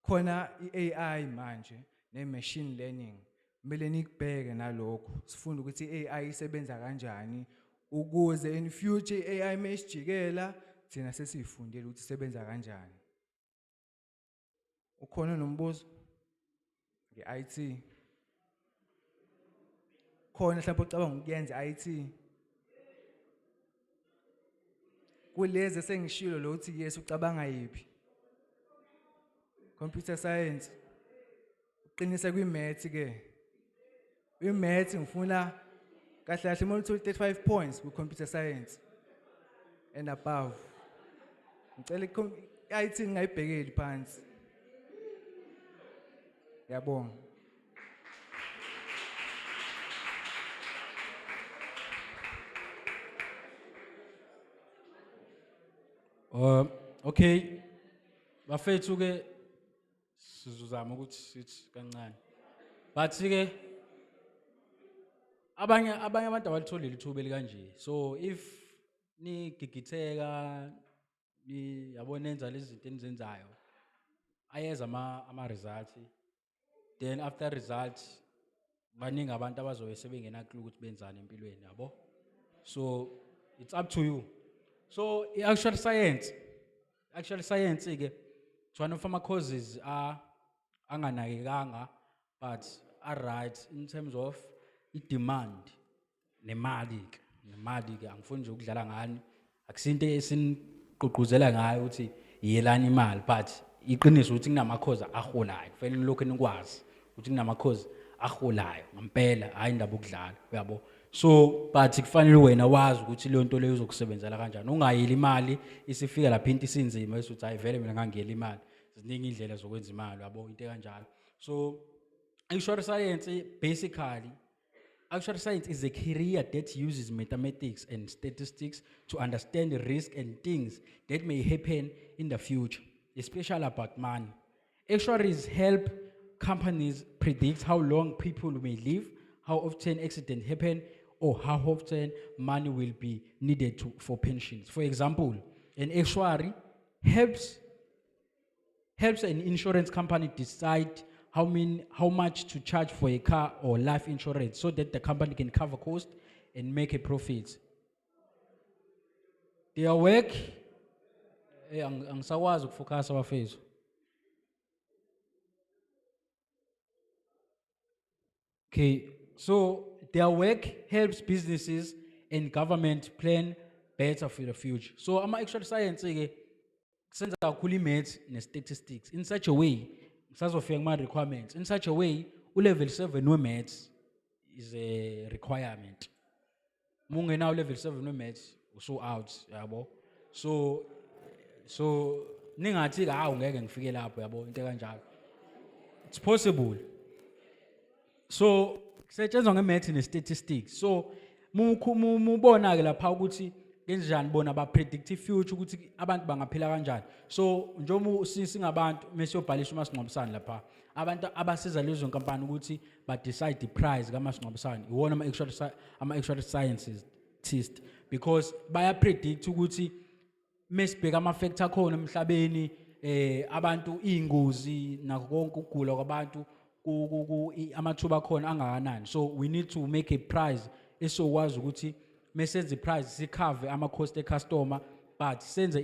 Khona i-AI manje ne-machine learning. Kumele nikubheke nalokho. Sifunda ukuthi i-AI isebenza kanjani ukuze in future i-AI mesijikela thina sesifundile ukuthi isebenza kanjani. Ukhona nombuzo nge-IT? Khona mhlawumbe ucabanga ukuyenza i-IT? Kulezi sengishilo lo uthi yes ucabanga yipi? Computer science. Uqinise kwi-maths ke. I-maths ngifuna kahle kahle uma uthola 35 points ku-computer science and above. Ngicela i-IT ngayibhekeli phansi. Yabonga. Okay. Bafethu ke sizozama ukuthi sithi kancane. But ke abanye abantu abalitholile ithuba elikanje. So if ni gigitheka ni yabona enza lezi zinto enizenzayo, ayeza ama results, then after results baningi abantu abazobe sebengena clue ukuthi benzani empilweni yabo. So it's up to you. So actual science ke it's one of our causes anganakekanga but are right in terms of demand nemali ke angifuni nje ukudlala ngani akusinto esiniqoquzela ngayo ukuthi yelana imali but iqiniso ukuthi kunama cause aholayo kufanele lokho enikwazi ukuthi kunama cause aholayo ngempela hayi indaba ukudlala uyabo. So but kufanele wena wazi ukuthi le nto leyo uzokusebenzela kanjani ungayeli imali isifika lapha into isinzima bese uthi hayi vele mina ngangiyela imali. Ziningi indlela zokwenza imali yabo into kanjalo. So actual science basically actual science is a career that uses mathematics and statistics to understand the risk and things that may happen in the future, especially about money. Actuaries help companies predict how long people may live, how often accidents happen, or how often money will be needed for pensions. For example, an actuary helps an insurance company decide how much to charge for a car or life insurance so that the company can cover costs and make a profit. Their work, angisakwazi ukufocus abafethu. Okay, so their work helps businesses and government plan better for the future. So ama-actual science-ke senza kakhulu i-maths ne-statistics in such a way, sazofika kuma-requirements, in such a way, u-level 7 we-maths is a requirement. Mungenawo level 7 we-maths, uso out, yabo. So ningathi hawu ngeke ngifike lapho yabo into kanjalo. It's possible. So kusetshenzwa nge-maths ne-statistics. So mubona ke lapha ukuthi kanjani bona ba predict future ukuthi abantu bangaphila kanjani. So njengoba singabantu mesiyobhaliswa umasingcwabisane lapha, abantu abasiza lezo nkampani ukuthi ba decide the price kamasingcwabisane iwona ama-actual sciences test, because baya predict ukuthi mesibheka ama-factor akhona emhlabeni, abantu ingozi nakho konke ukugula kwabantu amathuba akhona angakanani. So we need to make a price esokwazi ukuthi mesenze price sikhave ama-cost e-customer but senze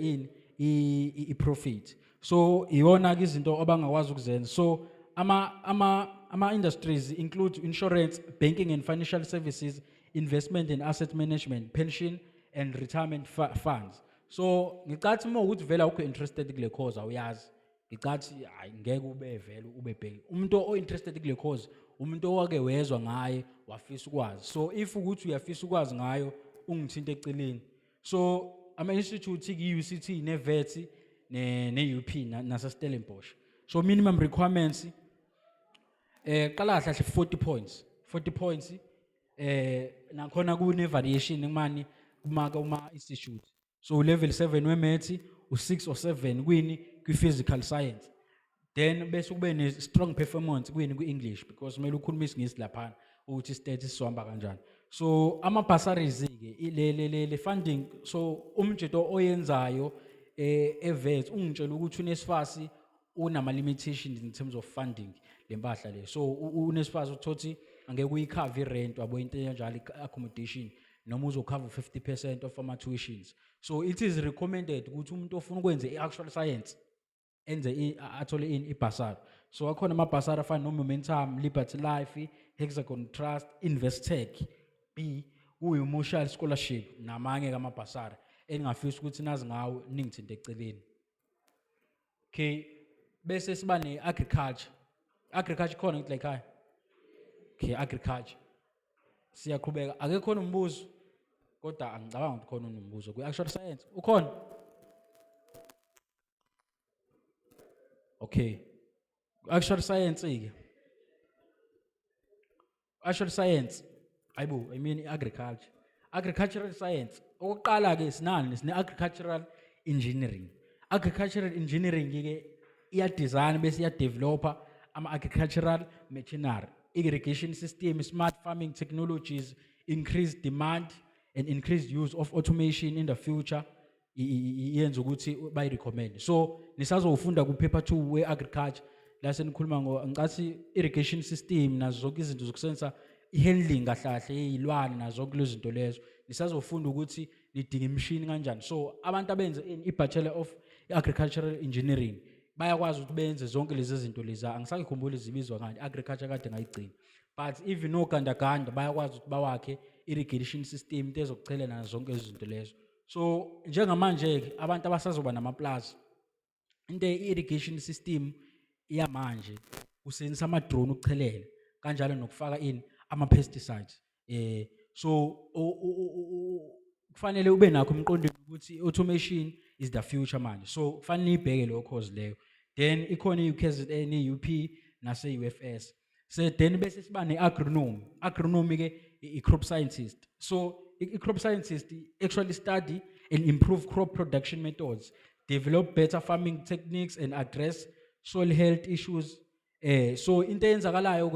i-profit. So iwona ke izinto abangakwazi ukuzenza. So ama-industries include insurance, banking and financial services, investment and asset management, pension and retirement funds. So ngicathi uma ukuthi vela ukho interested kule cause awuyazi, ngicathi hayi ngeke ube vele ube bheki. Umuntu o-interested kule cause umuntu owake wezwa ngaye wafisa ukwazi. So if ukuthi uyafisa ukwazi ngayo ungithinte eceleni. So ama-institute ki-UCT ne-VET ne-UP nase-Stellenbosch. So minimum requirements qala kahle 40 points. 40 points nakhona kune-variation ngemani kuma-institute. So level 7 we-maths, u-6 or 7 kwi-physical science. Then bese kube ne-strong performance kwi-English, because kumele ukhulume isingisi laphana ukuthi status sohamba kanjani. So ama-bursaries-ke le funding, so umjeto oyenzayo e-VET ungitshela ukuthi uNSFAS unama-limitations in terms of funding le mpahla le. So uNSFAS uthothi angeke uyikhave i-rent wabo into enjalo i-accommodation noma uzokhava 50% of ama-tuitions. So it is recommended ukuthi umuntu ofuna ukwenza i-actual science enze athole i-bursary. So akhona ama-bursary afana no-Momentum, Liberty Life, Hexagon Trust, Investec, B, uyi-Marshall Scholarship namanye ama-bursary engingafisa ukuthi nazi ngawo ningithinte eceleni. Okay, bese siba ne-agriculture. Agriculture khona ngithi la ekhaya. Okay, agriculture. Siyaqhubeka, ake khona umbuzo kodwa angicabanga ukuthi khona umbuzo kwi-actual science ukhona. Okay, actual science ke actual science ayibo, I mean agriculture. Agricultural science okokuqala ke sine-agricultural engineering. Agricultural engineering ke iya-design bese iya-developer ama-agricultural machinery, irrigation system, smart farming technologies, increased demand and increased use of automation in the future yenza ukuthi bayi-recommend. So nisazofunda ku-paper 2 we-agriculture la senikhuluma ngicathi irrigation system nazo zonke izinto zokusenza i-handling kahle kahle yey'lwane nazo zonke lezo zinto lezo nisazofunda ukuthi nidinga imishini kanjani. So abantu abenze i-Bachelor of Agricultural Engineering bayakwazi ukuthi benze zonke lezi zinto lezi. Angisakukhumbula izibizwa kanje, agriculture kade ngayigcina. But even nogandaganda bayakwazi ukuthi bawakhe irrigation system into ezokuchelela nazo zonke lezi zinto lezo. So njengamanje abantu abasazoba namaplaza into irrigation system yamanje usebenzisa ama-drone ukuchelela kanjalo nokufaka ama-pesticides. So kufanele ube nakho emqondweni ukuthi automation is the future manje. So kufanele ibheke leyo cause leyo. Then ikhona i-UKZN, ne-UP nase-UFS. So then bese siba ne-agronomy. Agronomy ke i-crop scientist. So i-crop scientist actually study and improve crop production methods, develop better farming techniques and address soil health issues. So into eyenzakalayo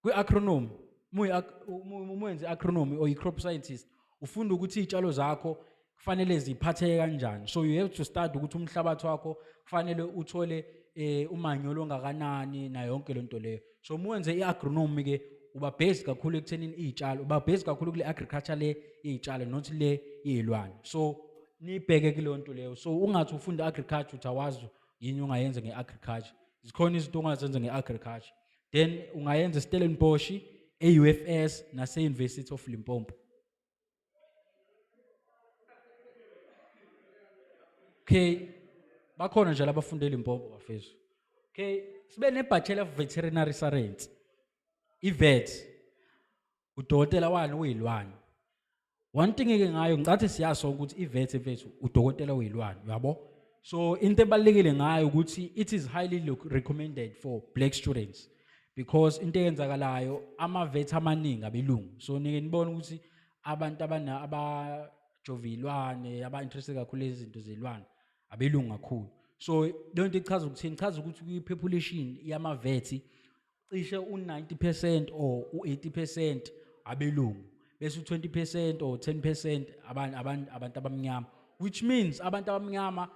kwi-agronomy, muyenze agronomy or i-crop scientist, ufunda ukuthi iy'tshalo zakho kufanele ziphatheke kanjani. So you have to study ukuthi umhlabathi wakho kufanele uthole umanyolo ongakanani na yonke lento leyo. So muyenze i-agronomy ke uba based kakhulu ekuthenini iy'tshalo, uba based kakhulu kule agriculture le iy'tshalo not le yey'lwane. So nibheke kuleyo nto leyo. So ungathi ufunda agriculture uthi awazi yini ungayenza nge-agriculture. Zikhona izinto ongazenza nge-agriculture. Then ungayenza eStellenbosch, e-UFS nase-University of Limpopo. Okay, bakhona nje labafundela impompo bafethu. Okay, sibe ne Bachelor of Veterinary Science. IVET udokotela wani uyilwane. One thing eke ngayo ngicathi siyaso ukuthi IVET mfethu udokotela uyilwane, uyabo? So into ebalekile ngayo ukuthi it is highly recommended for black students because into eyenzakalayo ama-vet amaningi abelungu. So nike nibone ukuthi abantu abajovilwane aba-interested kakhulu izinto zelwane abelungu kakhulu. So lento ichaza ukuthini? Ichaza ukuthi kwi-population yama-vet cishe u-90% or u-80% abelungu bese u-20% or 10% abantu abamnyama, which means abantu abamnyama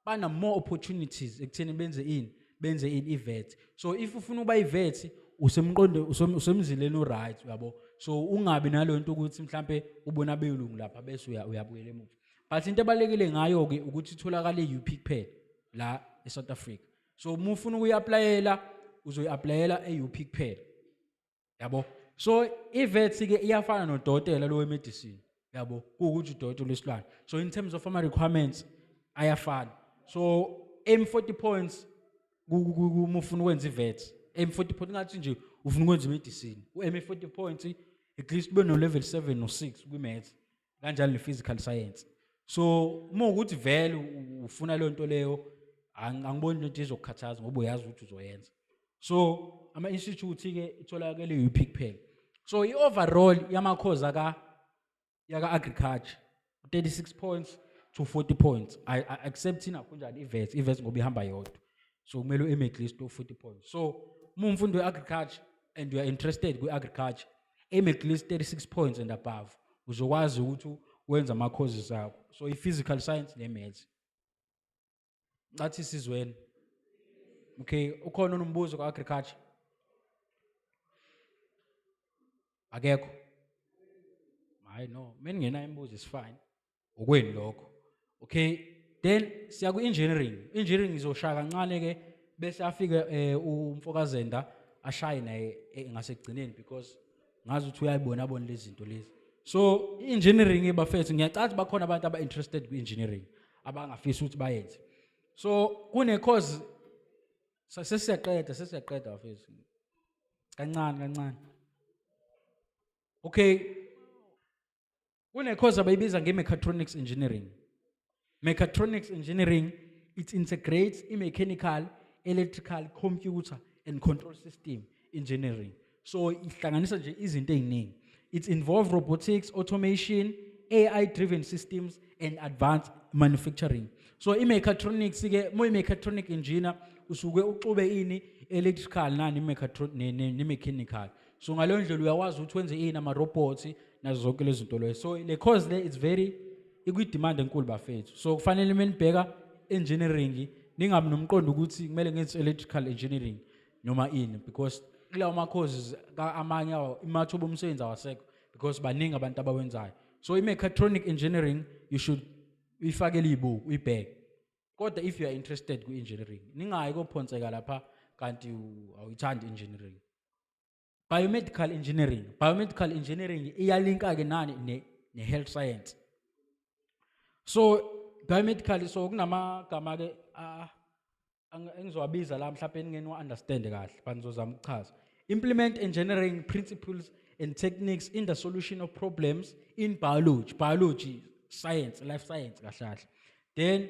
bana more opportunities ekutheni benze IVET. So if ufuna ukuba IVET usemzileni oright, uyabo? So ungabi nalo nto ukuthi mhlambe ubona abelungu lapha bese uyabuyela emuva. But into ebalekile ngayo ke ukuthi itholakala eUP kuphela la eSouth Africa. So uma ufuna ukuyi-applyela uzoyi-applyela eUP kuphela, yabo? So IVET ke iyafana nodokotela lo we-medicine, yabo? Kuwukuthi udokotela wesilwane. So in terms of ama requirements ayafana. So M40 points uma ufuna ukwenza IVET, M40 points ngathi nje ufuna ukwenza medicine, u-M40 points at least ube no level 7 no 6 kwi-maths kanjalo ne-physical science. So uma ukuthi vele ufuna leyo nto leyo angiboni into izokukhathaza ngoba uyazi ukuthi uzoyenza. So ama-institute ke itholakala eUP kuphela. So i-overall yamakhozi yaka agriculture 36 points to 40 points. I accept kunjani IVET ngoba ihamba yodwa. So kumele ume at least 40 points. So uma umfundi we-agriculture and you are interested kwi-agriculture, aim at least 36 points and above. Uzokwazi ukuthi wenza ama-courses akho. So i-physical science ne-maths. Ngathi sizweni. Okay, ukhona unombuzo kwa-agriculture? Akekho? Hayi no, mina ngena imbuzo is fine. Ukweni lokho. Okay, then siya ku-engineering. Engineering izoshaya kancane ke bese afike uMfokazenda ashaye naye ngasekugcineni because ngazi ukuthi uyayibona lezi zinto lezi. So engineering bafethu ngiyacathi bakhona abantu aba-interested kwi-engineering abangafisa ukuthi bayenze. So kune course sesiyaqeda bafethu. Kancane. Okay. Kune course abayibiza nge-mechatronics engineering. Mechatronics engineering, it integrates mechanical, electrical, computer and control system engineering. So ihlanganisa nje izinto eziningi. It involves robotics, automation, AI-driven systems and advanced manufacturing. So mechatronics ke mechatronic engineer usuke uxube ini electrical nani mechanical. So ngaleyo ndlela uyawazi ukuthi wenze ama robots nazo zonke lezi zinto lezo. So le course le it's very ikwi-demand enkulu bafethu. So kufanele menibheka engineering ningabi nomqondo ukuthi kumele ngenze electrical engineering noma ini because kulawo ma-courses amanye imathuba omsebenzi awasekho because baningi abantu abawenzayo. So i-mechatronic engineering you should uyifakele ibuku uyibheke. Kodwa if you are interested kwi-engineering ningayi kophonseka lapha kanti awuyithandi engineering. Biomedical engineering iyalinka ke nani ne-health science. So biomedical so kunamagama ke engizowabiza la mhlawumbe ningeni understand kahle banizozama ukuchaza. Implement engineering principles and techniques in the solution of problems in biology, science, life science kahle. Then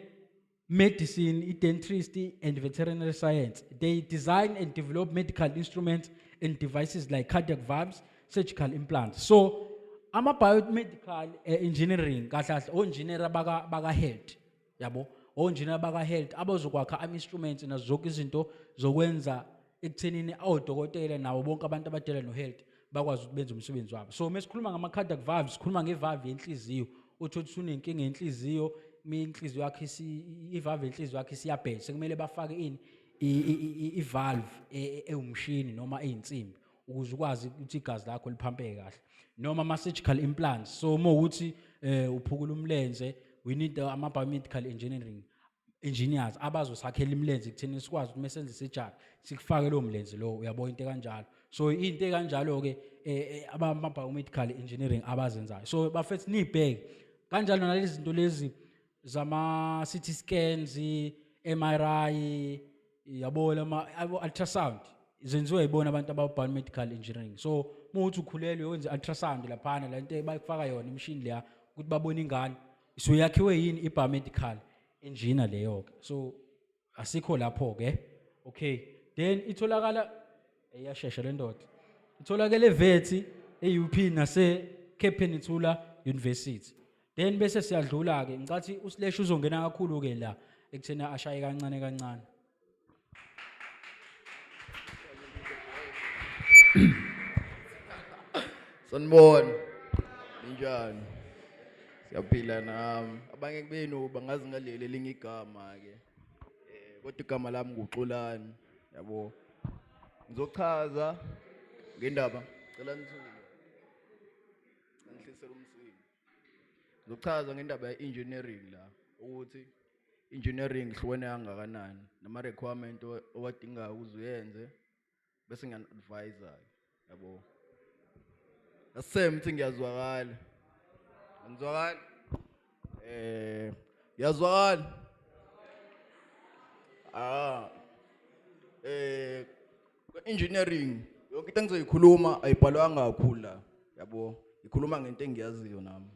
medicine, dentistry and veterinary science. They design and develop medical instruments and devices like cardiac valves, surgical implants. So ama biomedical engineering kahle o-engineer baka health, yabo? O-engineer baka health abazokwakha ama-instruments nazo zonke izinto zokwenza ekuthenini odokotela nawo bonke abantu abadela no-health bakwazi ukuthi benze umsebenzi wabo. So mesikhuluma ngama-cardiac valves, sikhuluma ngevalve yenhliziyo. Uthi unenkinga yenhliziyo, inhliziyo yakhe ivalve yenhliziyo yakhe siyabhedla, sekumele bafake ini ivalve ewumshini noma eyinsimbi ukuze ukwazi ukuthi igazi lakho liphampeke kahle. Noma ama-surgical implants. So uma ukuthi uphukula umlenze, we need ama-biomedical engineers abazosakhela imlenze ekutheni sikwazi ukuthi mesenze surgery sikufake lo mlenze lo, uyabona into kanjalo. So into kanjalo ke ama-biomedical engineering abazenzayo. So bafethu nibheke kanjalo nalezi zinto lezi zama CT scans, MRI, yabo ultrasound. Zenziwa yibona abantu biomedical engineering. So muthi ukhulelwe wenze ultrasound laphana la into bayifaka yona imishini leya ukuthi babone ingane. So yakhiwe yini ibiomedical engineer leyo ke. So asikho lapho ke. Okay. Then itholakala eyashesha le ndoda. Itholakele vet eUP nase Cape Peninsula University. Then bese siyadlula ke ngicathi uSlash uzongena kakhulu ke la ekuthena ashaye kancane kancane. Sanibona. Ninjani? Siyaphila nami. Abanye kubenu bangazi ngaleli elinye igama ke. Kodwa igama lami nguXolani, yabo. Ngizochaza ngendaba. Cela nithule. Ngihlisela umsini. Ngizochaza ngendaba ye-engineering la ukuthi engineering ihlukene kangakanani nama requirement owadingayo uzuyenze bese ngiyani-advise yabo. Asemthi ngiyazwakala. Ngizwakala. Yazwakala. Engineering yonke into engizoyikhuluma ayibhalwanga kakhulu la, yabo. Ikhuluma ngento engiyaziyo nami,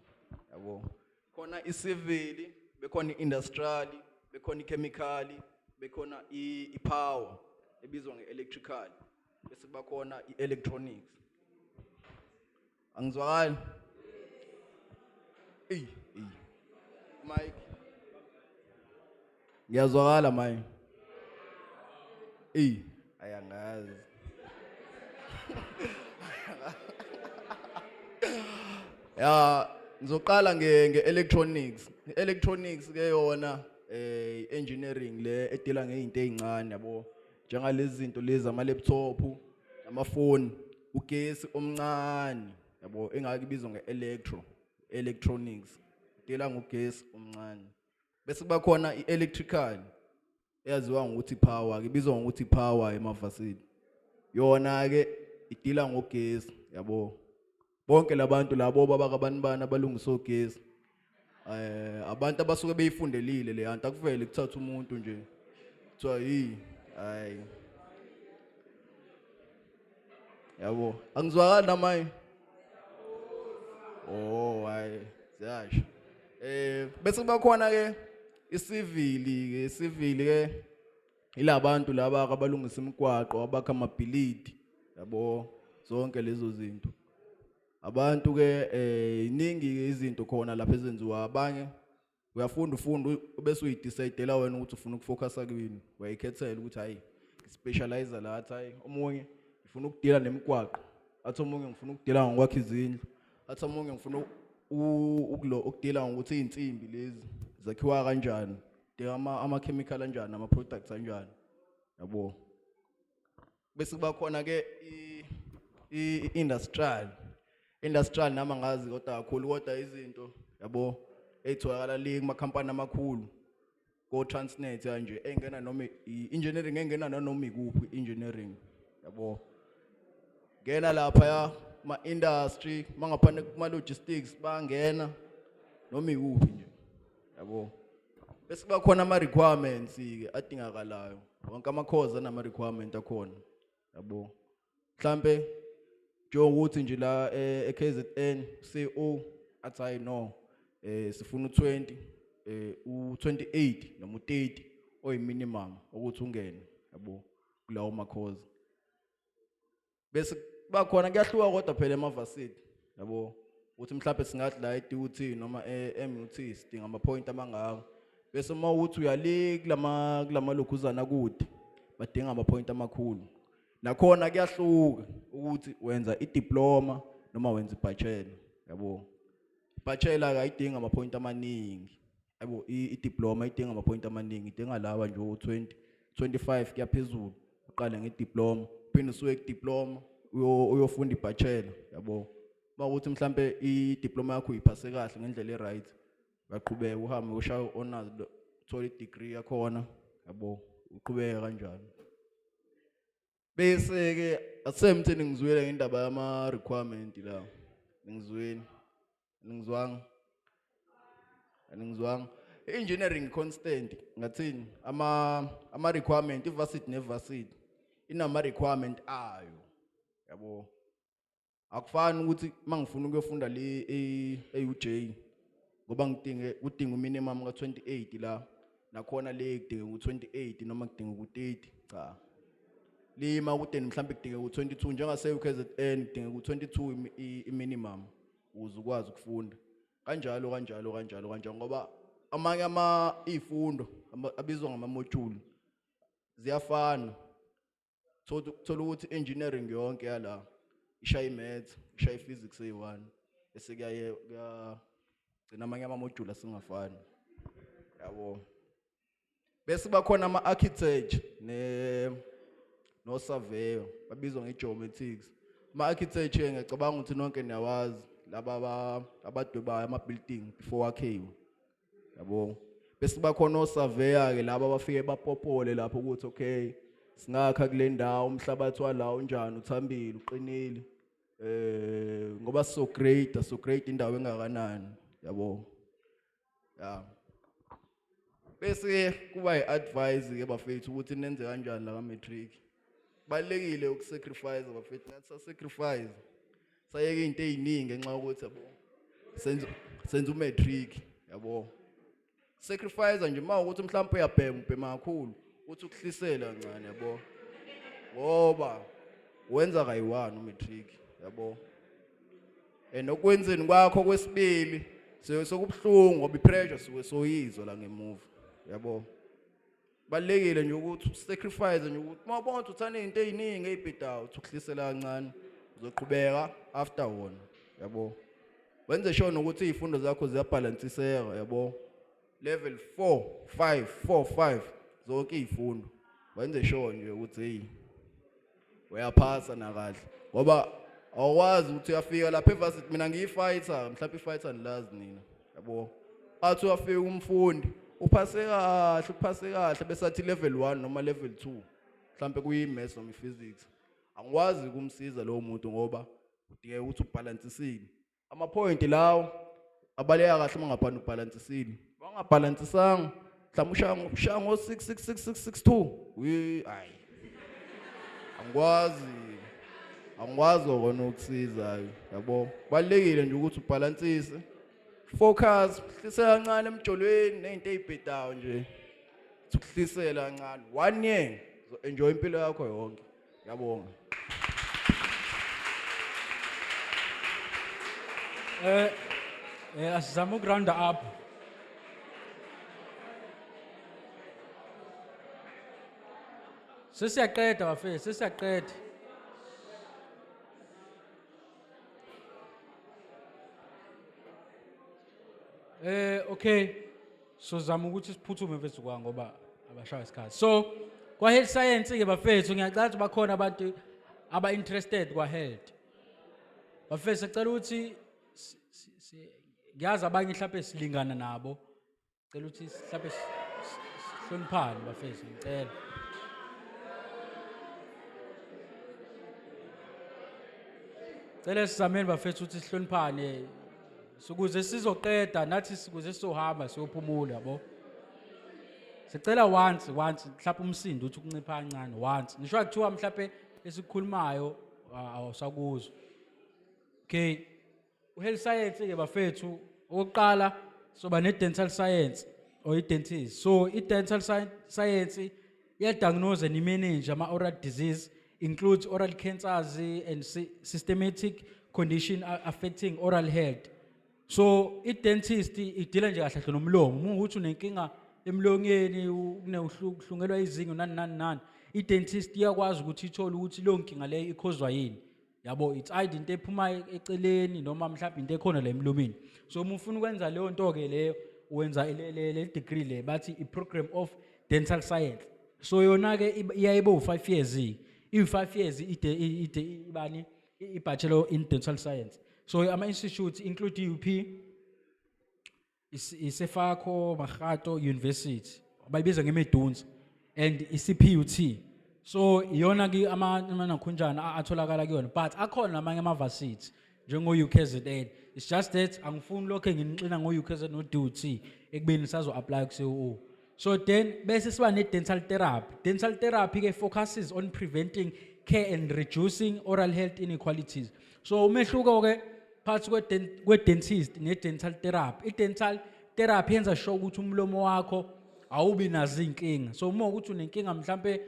yabo. Khona i-civil, bekhona i-industrial, bekhona i-chemical, bekhona i-power ebizwa nge-electrical, bese kuba khona i-electronics. Angizwakali? Mike. Ngiyazwakala manje. Ayangazi. Ya, ngizoqala nge-electronics. I-electronics ke yona engineering le edila ngezinto ezincane, yabo. Njengalezi zinto lezi ama-laptop, amafoni, ugesi omncane, yabo, engakubizwa nge-electronics. Idila ngogesi omncane. Bese kuba khona i-electrical eyaziwa ngokuthi power, ibizwa ngokuthi power emavasini. Yona ke idila ngogesi, yabo. Bonke labantu labo babakabanibani abalungisa ogesi. Abantu abasuke beyifundelile le anti akuvele kuthatha umuntu nje. Kuthiwa hayi. Yabo. Angizwakali namaye. Hayi, siyasho. Bese kuba khona ke i-civil ke ilabantu laba abalungisa imigwaqo, abakha amabhilidi, yabo, zonke lezo zinto. Abantu ke iningi izinto khona lapha ezenziwa. Abanye uyafunda bese uyidecide wena ukuthi ufuna ukufocusa kwini. Uyayikhethela ukuthi hayi specialize la, athi hayi omunye ngifuna ukudila nemigwaqo, athi omunye ngifuna ukudila ngokwakha izindlu, athi omunye ngifuna ukudila ngokuthi izinsimbi lezi zakhiwa kanjani, ama-chemical kanjani, ama-products kanjani, yabo. Bese kuba khona ke i-industrial nama ngazi kodwa kakhulu, kodwa izinto, yabo, ezitholakala le kumakhampani amakhulu ko Transnet kanje engena noma i-engineering engena noma ikuphi engineering, yabo. Ngena lapha ya ma-industry, mangaphandle kuma-logistics bangena noma ikuphi nje, yabo. Bese kuba khona ama-requirements ke adingakalayo, wonke ama-course anama-requirement akhona, yabo. Mhlambe njengokuthi nje la e-KZN CO athi hayi no, sifuna u-20 u-28 noma u-30 oyiminimum ukuthi ungene, yabo, kulawo ma-course. Bese kuba khona kuyahluka kodwa phela emavasiti, yabo, ukuthi mhlawumbe singathi la e-DUT noma e-MUT sidinga ama-point amangaka. Bese uma uthi uyale kulama lokhuzana kude badinga ama-point amakhulu. Nakhona kuyahluka ukuthi wenza i-diploma noma wenza i-bachelor, yabo. I-bachelor ayidinga ama-point amaningi, yabo. I-diploma idinga ama-point amaningi, idinga lawa nje u-20 25 kuya phezulu. Uqale nge-diploma, phinde usuke ku-diploma uyofunda i-bachelor, yabo. Mawukuthi mhlambe i-diploma yakho uyiphase kahle ngendlela e-right, uyaqhubeka uhambe ushaya honors, uthola i-degree yakhona, yabo, uqhubeka kanjalo. Bese ke asemtheni ngizwele ngendaba yama-requirement la. Ngizweni. Angizwanga. engineering constant ngathini ama requirement ivarsity nevarsity inama requirement ayo yabo akufani ukuthi mangifuna ukuyofunda le eUJ ngoba kudinga minimum ka 28 la nakhona le kudinga u28 noma kudinga u30 cha lima kudeni mhlambe kudinga u22 njengase UKZN kudinga u22 minimum ukuze ukwazi ukufunda kanjalo ngoba amanye izifundo abizwa ngama module ziyafana thola ukuthi engineering yonke yala ishaya maths ishaya physics eyi1 bese gcina amanye ama module asingafani yabo bese bakhona ama architecture no surveyor babizwa ngegeometrics ama architecture ngiyacabanga ukuthi nonke niyawazi laba abadwebayo ama building before akhiwe yabo bese bakhona no surveyor ke laba bafike bapopole lapho ukuthi okay singakha kule ndawo umhlabathi wala unjani uthambile uqinile ngoba so great indawo engakanani yabo ya bese kuba iadvise ke bafethu ukuthi nenze kanjani la matric balekile ukusacrifice bafethu nathi sacrifice sayeke izinto eziningi ngenxa ukuthi yabo senza umatric yabo sacrifice nje mawukuthi mhlawumbe uyabhema kakhulu uthi ukuhlisela kancane yabo ngoba wenza kayi1 umatric yabo enokwenzeni kwakho kwesibili sokubhlungu ngoba ipressure suke soyizwa la ngemuva yabo balekile nje ukuthi sacrifice nje ukuthi mawubona ukuthi uthanda izinto eziningi ezibhedayo uthi ukuhlisela kancane uzoqhubeka after wona yabo wenze sure ukuthi izifundo zakho ziyabalansiseka yabo level 4 5 zonke izifundo wenze sure nje ukuthi hey uyaphasa na kahle ngoba awukwazi ukuthi uyafika lapha evarsity mina ngiyifighter mhlawumbe ifighter nilazi nina yabo athi uyafika umfundi uphase kahle bese athi level 1 noma level 2 mhlawumbe kuyimaths noma physics angikwazi ukumsiza lo muntu ngoba udinge ukuthi ubalansisile ama point lawo abaleka kahle mangaphandle ubalansisile wangabalansisanga mhlawumbe ushaya ngo 66662 hayi angikwazi ukona ukusiza yabo balekile nje ukuthi ubalansise focus hlisela kancane emjolweni nezinto ezibhedayo nje ukuhlisela kancane 1 year enjoy impilo yakho yonke yabonga asizama uground up sesiyaqeda bafethu sesiyaqeda okay so zama ukuthi siphuthume mfethu kwa ngoba abashaya isikhathi so kwa health science ke bafethu ngiyacela ukuthi bakhona abantu aba interested kwa health bafethu sicela ukuthi ngiyazi abanye mhlawumbe silingana nabo cela ukuthi mhlawumbe sihloniphane bafethu ngicela cela sizameni bafethu ukuthi sihloniphane ukuze sizoqeda nathi sikuze sizohamba siyophumula yabo sicela once mhlawumbe umsindo uthi ukuncipha kancane once ngisho akuthiwa mhlawumbe esikhulumayo awusakuzwa okay uhealth science ke bafethu oqala soba ne dental science or i dentist so i dental science iya diagnose and manage ama oral disease includes oral cancers and systematic condition affecting oral health so i dentist idila nje kahle nomlomo ukuthi unenkinga emlonyeni uneuhlungelwa izinyo nani i dentist iyakwazi ukuthi ithole ukuthi lo nkinga le ikhozwa yini yabo it's either into ephuma eceleni noma mhlawumbe into ekhona la emlomeni so uma ufuna ukwenza leyo nto ke leyo wenza le degree le bathi i program of dental science so yona ke iyayibo 5 years i5 years ibani i bachelor in dental science so ama institutes include UP isefakho Mahato University bayibiza ngeMedunzi and iCPUT so iyona ke ama nakhunjana atholakala kuyona but akhona namanye ama varsity njengo UKZN It's just that angifuni lokho nginixina ngo-UKZ no-DOT ekubeni sazo-apply ku-COO. So then bese siba ne-dental therapy. Dental therapy ke focuses on preventing, care and reducing oral health inequalities. So umehluko ke phakathi kwe-dentist ne-dental therapy. I-dental therapy yenza sure ukuthi umlomo wakho awubi nazo inkinga. So uma ukuthi unenkinga mhlambe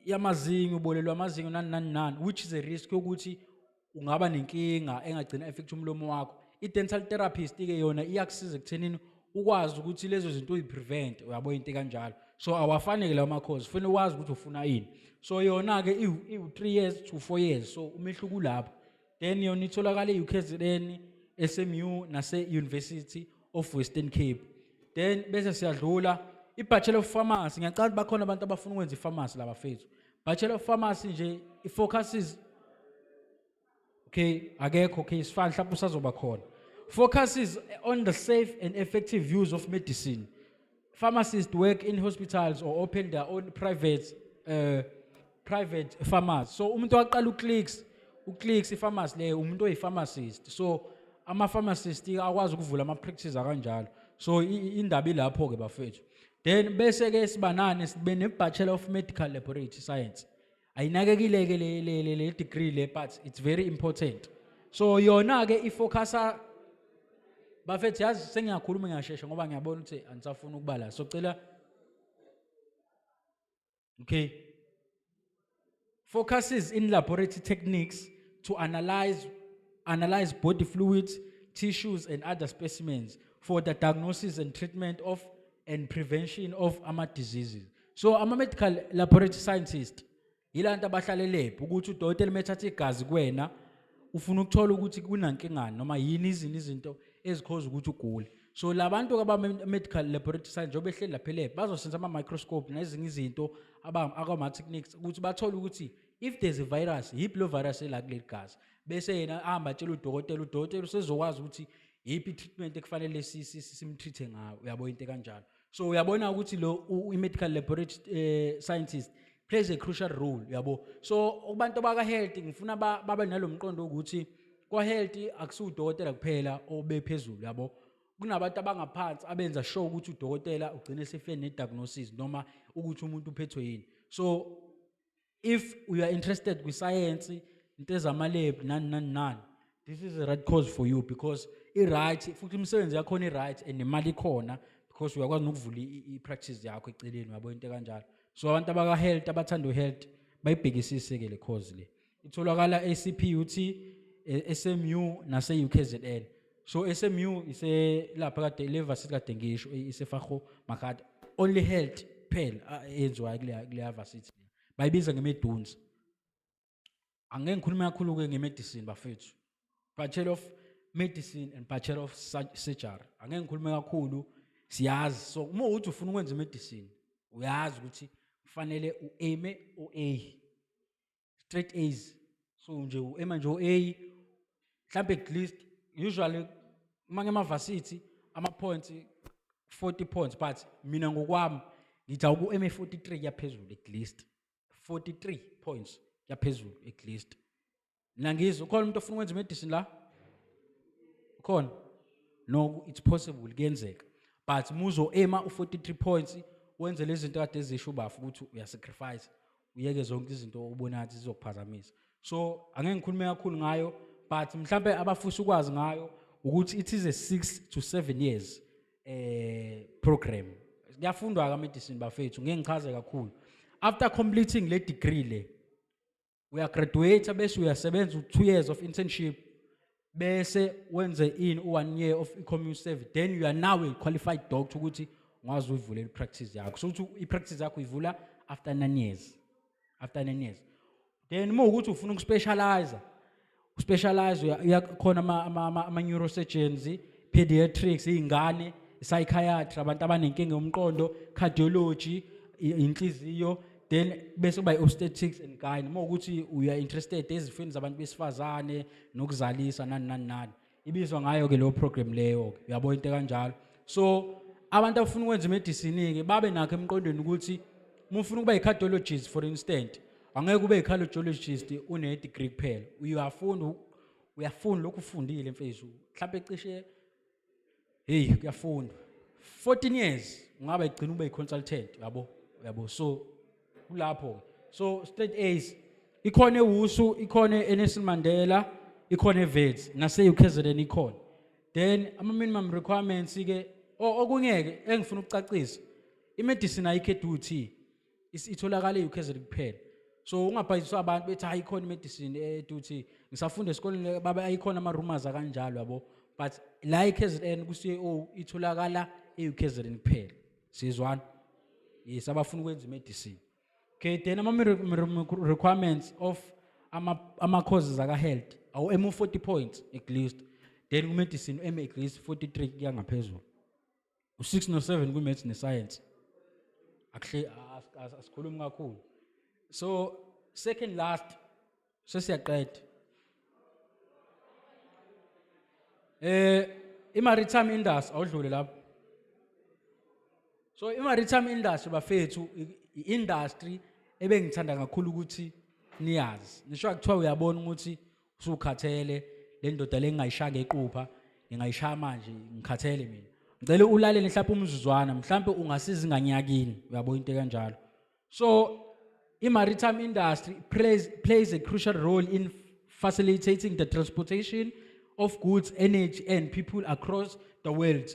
yamazinyo, ubolelwa amazinyo nani, which is a risk yokuthi ungaba nenkinga engagcina affect umlomo wakho. I-dental therapist ke yona iyakusiza ekuthenini ukwazi ukuthi lezo zinto uyi-prevent, uyabo into kanjalo. So awafanele lawo ma-course, kufanele wazi ukuthi ufuna ini. So yona ke i-3 years to 4 years, so umehluko ulapho. Then yona itholakala e-UKZN, SMU nase-University of Western Cape. Then bese siyadlula i-Bachelor of Pharmacy. Ngiyaqala bakhona abantu abafuna ukwenza i-pharmacy laba fethu. Bachelor of Pharmacy nje i-focuses, okay, akekho okay, sifana mhlawumbe usazoba khona. Focuses on the safe and effective use of medicine. Pharmacists work in hospitals or open their own private pharmacy. So umuntu waqala uclicks i-pharmacy le umuntu oyi-pharmacist. So ama-pharmacist akwazi ukuvula ama-practices akanjalo. So indaba ilapho ke bafethu. Then bese ke sibanane sibe ne-Bachelor of Medical Laboratory Science. Ayinakekile ke le degree le, but it's very important. So yona ke ifocusa bafethu, yazi sengiyakhuluma ngiyashesha ngoba ngiyabona ukuthi anisafuna ukubala. So cela, okay, focuses in laboratory techniques to analyze body fluids, tissues and other specimens for the diagnosis and treatment of and prevention of diseases. So I'm a medical laboratory scientist. Ilanto abahlalele ukuthi udokotela methatha igazi kuwena ufuna ukuthola ukuthi kunankinga noma yini izinto ezikhoza ukuthi ugule. So labantu aba medical laboratory science jobe ehleli laphelele bazosenza ama microscope nezinye izinto ama techniques ukuthi bathole ukuthi if there's a virus, yiphi lo virus ela kuleli gazi. Bese yena ahamba atshela udokotela usezokwazi ukuthi yiphi treatment ekufanele simtreat ngayo, uyabo into kanjalo. So uyabona ukuthi lo i-medical laboratory scientist plays a crucial role, yabo. So abantu baka health ngifuna babe nalomqondo ukuthi kwa health akusiwu udokotela kuphela obephezulu, yabo. Kunabantu abangaphansi abenza sure ukuthi udokotela ugcine sefe ne diagnosis noma ukuthi umuntu uphethwe yini. So if we are interested with science, into ezama lab nani, this is the right course for you because right futhi umsebenzi yakho ni right and imali khona because uyakwazi ukuvula i-practice yakho eceleni, uyabo into kanjalo. So abantu abaka health abathanda health bayibhekisise ke le course le. Itholakala eCPUT, SMU nase-UKZN. So SMU ise lapha kade le varsity kade ngisho isefago Makati. Only health phela enziwa kule varsity. Bayibiza ngemedunzi. Angeke ngikhuluma kakhulu ke ngemedicine bafethu. Bachelor of Medicine and Bachelor of Surgery. Angeke ngikhuluma kakhulu, siyazi. So uma uthi ufuna ukwenza medicine, uyazi ukuthi kufanele uaime uA. Straight A's. So nje uaima nje uA, mhlambe at least usually manje ama-varsity ama-points 40 points, but mina ngokwami ngithi uku-aime 43 yaphezulu at least. 43 points yaphezulu at least. Nangizwe ukhona umuntu ofuna ukwenza medicine la? Ukhona? No, it's possible kuyenzeka. But muzo ema u43 points wenze lezi zinto kade ezisho bafu ukuthi uyasacrifice, uyeke zonke izinto ubona ukuthi zizokuphazamisa. So angeke ngikhulume kakhulu ngayo, but mhlambe abafisa ukwazi ngayo ukuthi it is a 6 to 7 years program. Kuyafundwa ka medicine bafethu, ngeke ngichaze kakhulu. After completing le degree le, we are graduate bese uyasebenza 2 years of internship bese wenze in 1 year of community service, then you are now a qualified doctor ukuthi ungazi uvule i-practice yakho. So ukuthi i-practice yakho ivula after 9 years. After 9 years. Then uma ukuthi ufuna ukuspecialize uyakhona ama neurosurgeons, pediatrics, izingane, psychiatry, abantu abanenkinga yomqondo, cardiology, inhliziyo, then bese kuba obstetrics and gyne. Uma ukuthi uya interested ezifeni zabantu besifazane nokuzalisa nani ibizwa ngayo ke lo program leyo, uyabo into kanjalo. So abantu abafuna ukwenza medicine ke babe nakho emqondweni ukuthi uma ufuna ukuba i-cardiologist for instance, angeke ube i-cardiologist une degree kuphela. Uyafunda uyafunda lokhu ufundile mfethu mhlawumbe cishe hey kuyafunda 14 years ungabe igcina ube consultant yabo so kulapho so straight A's ikhona eWusu ikhona eNelson Mandela ikhona eVets nase UKZN ikhona then ama minimum requirements ke okungeke engifuna ukucacisa imedicine ayikhetha ukuthi itholakala eUKZN kuphela so ungabhayiswa abantu bethi hayi ikhona imedicine eduthi ngisafunda esikoleni baba ayikhona ama rumors akanjalo yabo but la eKZN kuSCO itholakala eUKZN kuphela sizwana yes abafuna ukwenza imedicine okay then ama requirements of ama courses aka health awu emu 40 points at least then ku medicine emu at least 43 kuya ngaphezulu u6 no7 ku maths ne science akuhle asikhulumi kakhulu so second last sesiyaqeda i-maritime industry awudlule lapho so i-maritime industry bafethu i-industry ebengithanda kakhulu ukuthi niyazi nisho kuthiwa uyabona ukuthi usukhathele le ndoda lengayishaka equpha ngingayishaya manje ngikhathele mina ngicela ulalele mhlawumbe umzuzwana mhlawumbe ungasiza inganyakini uyabona into kanjalo so i-maritime industry plays a crucial role in facilitating the transportation of goods, energy, and people across the world,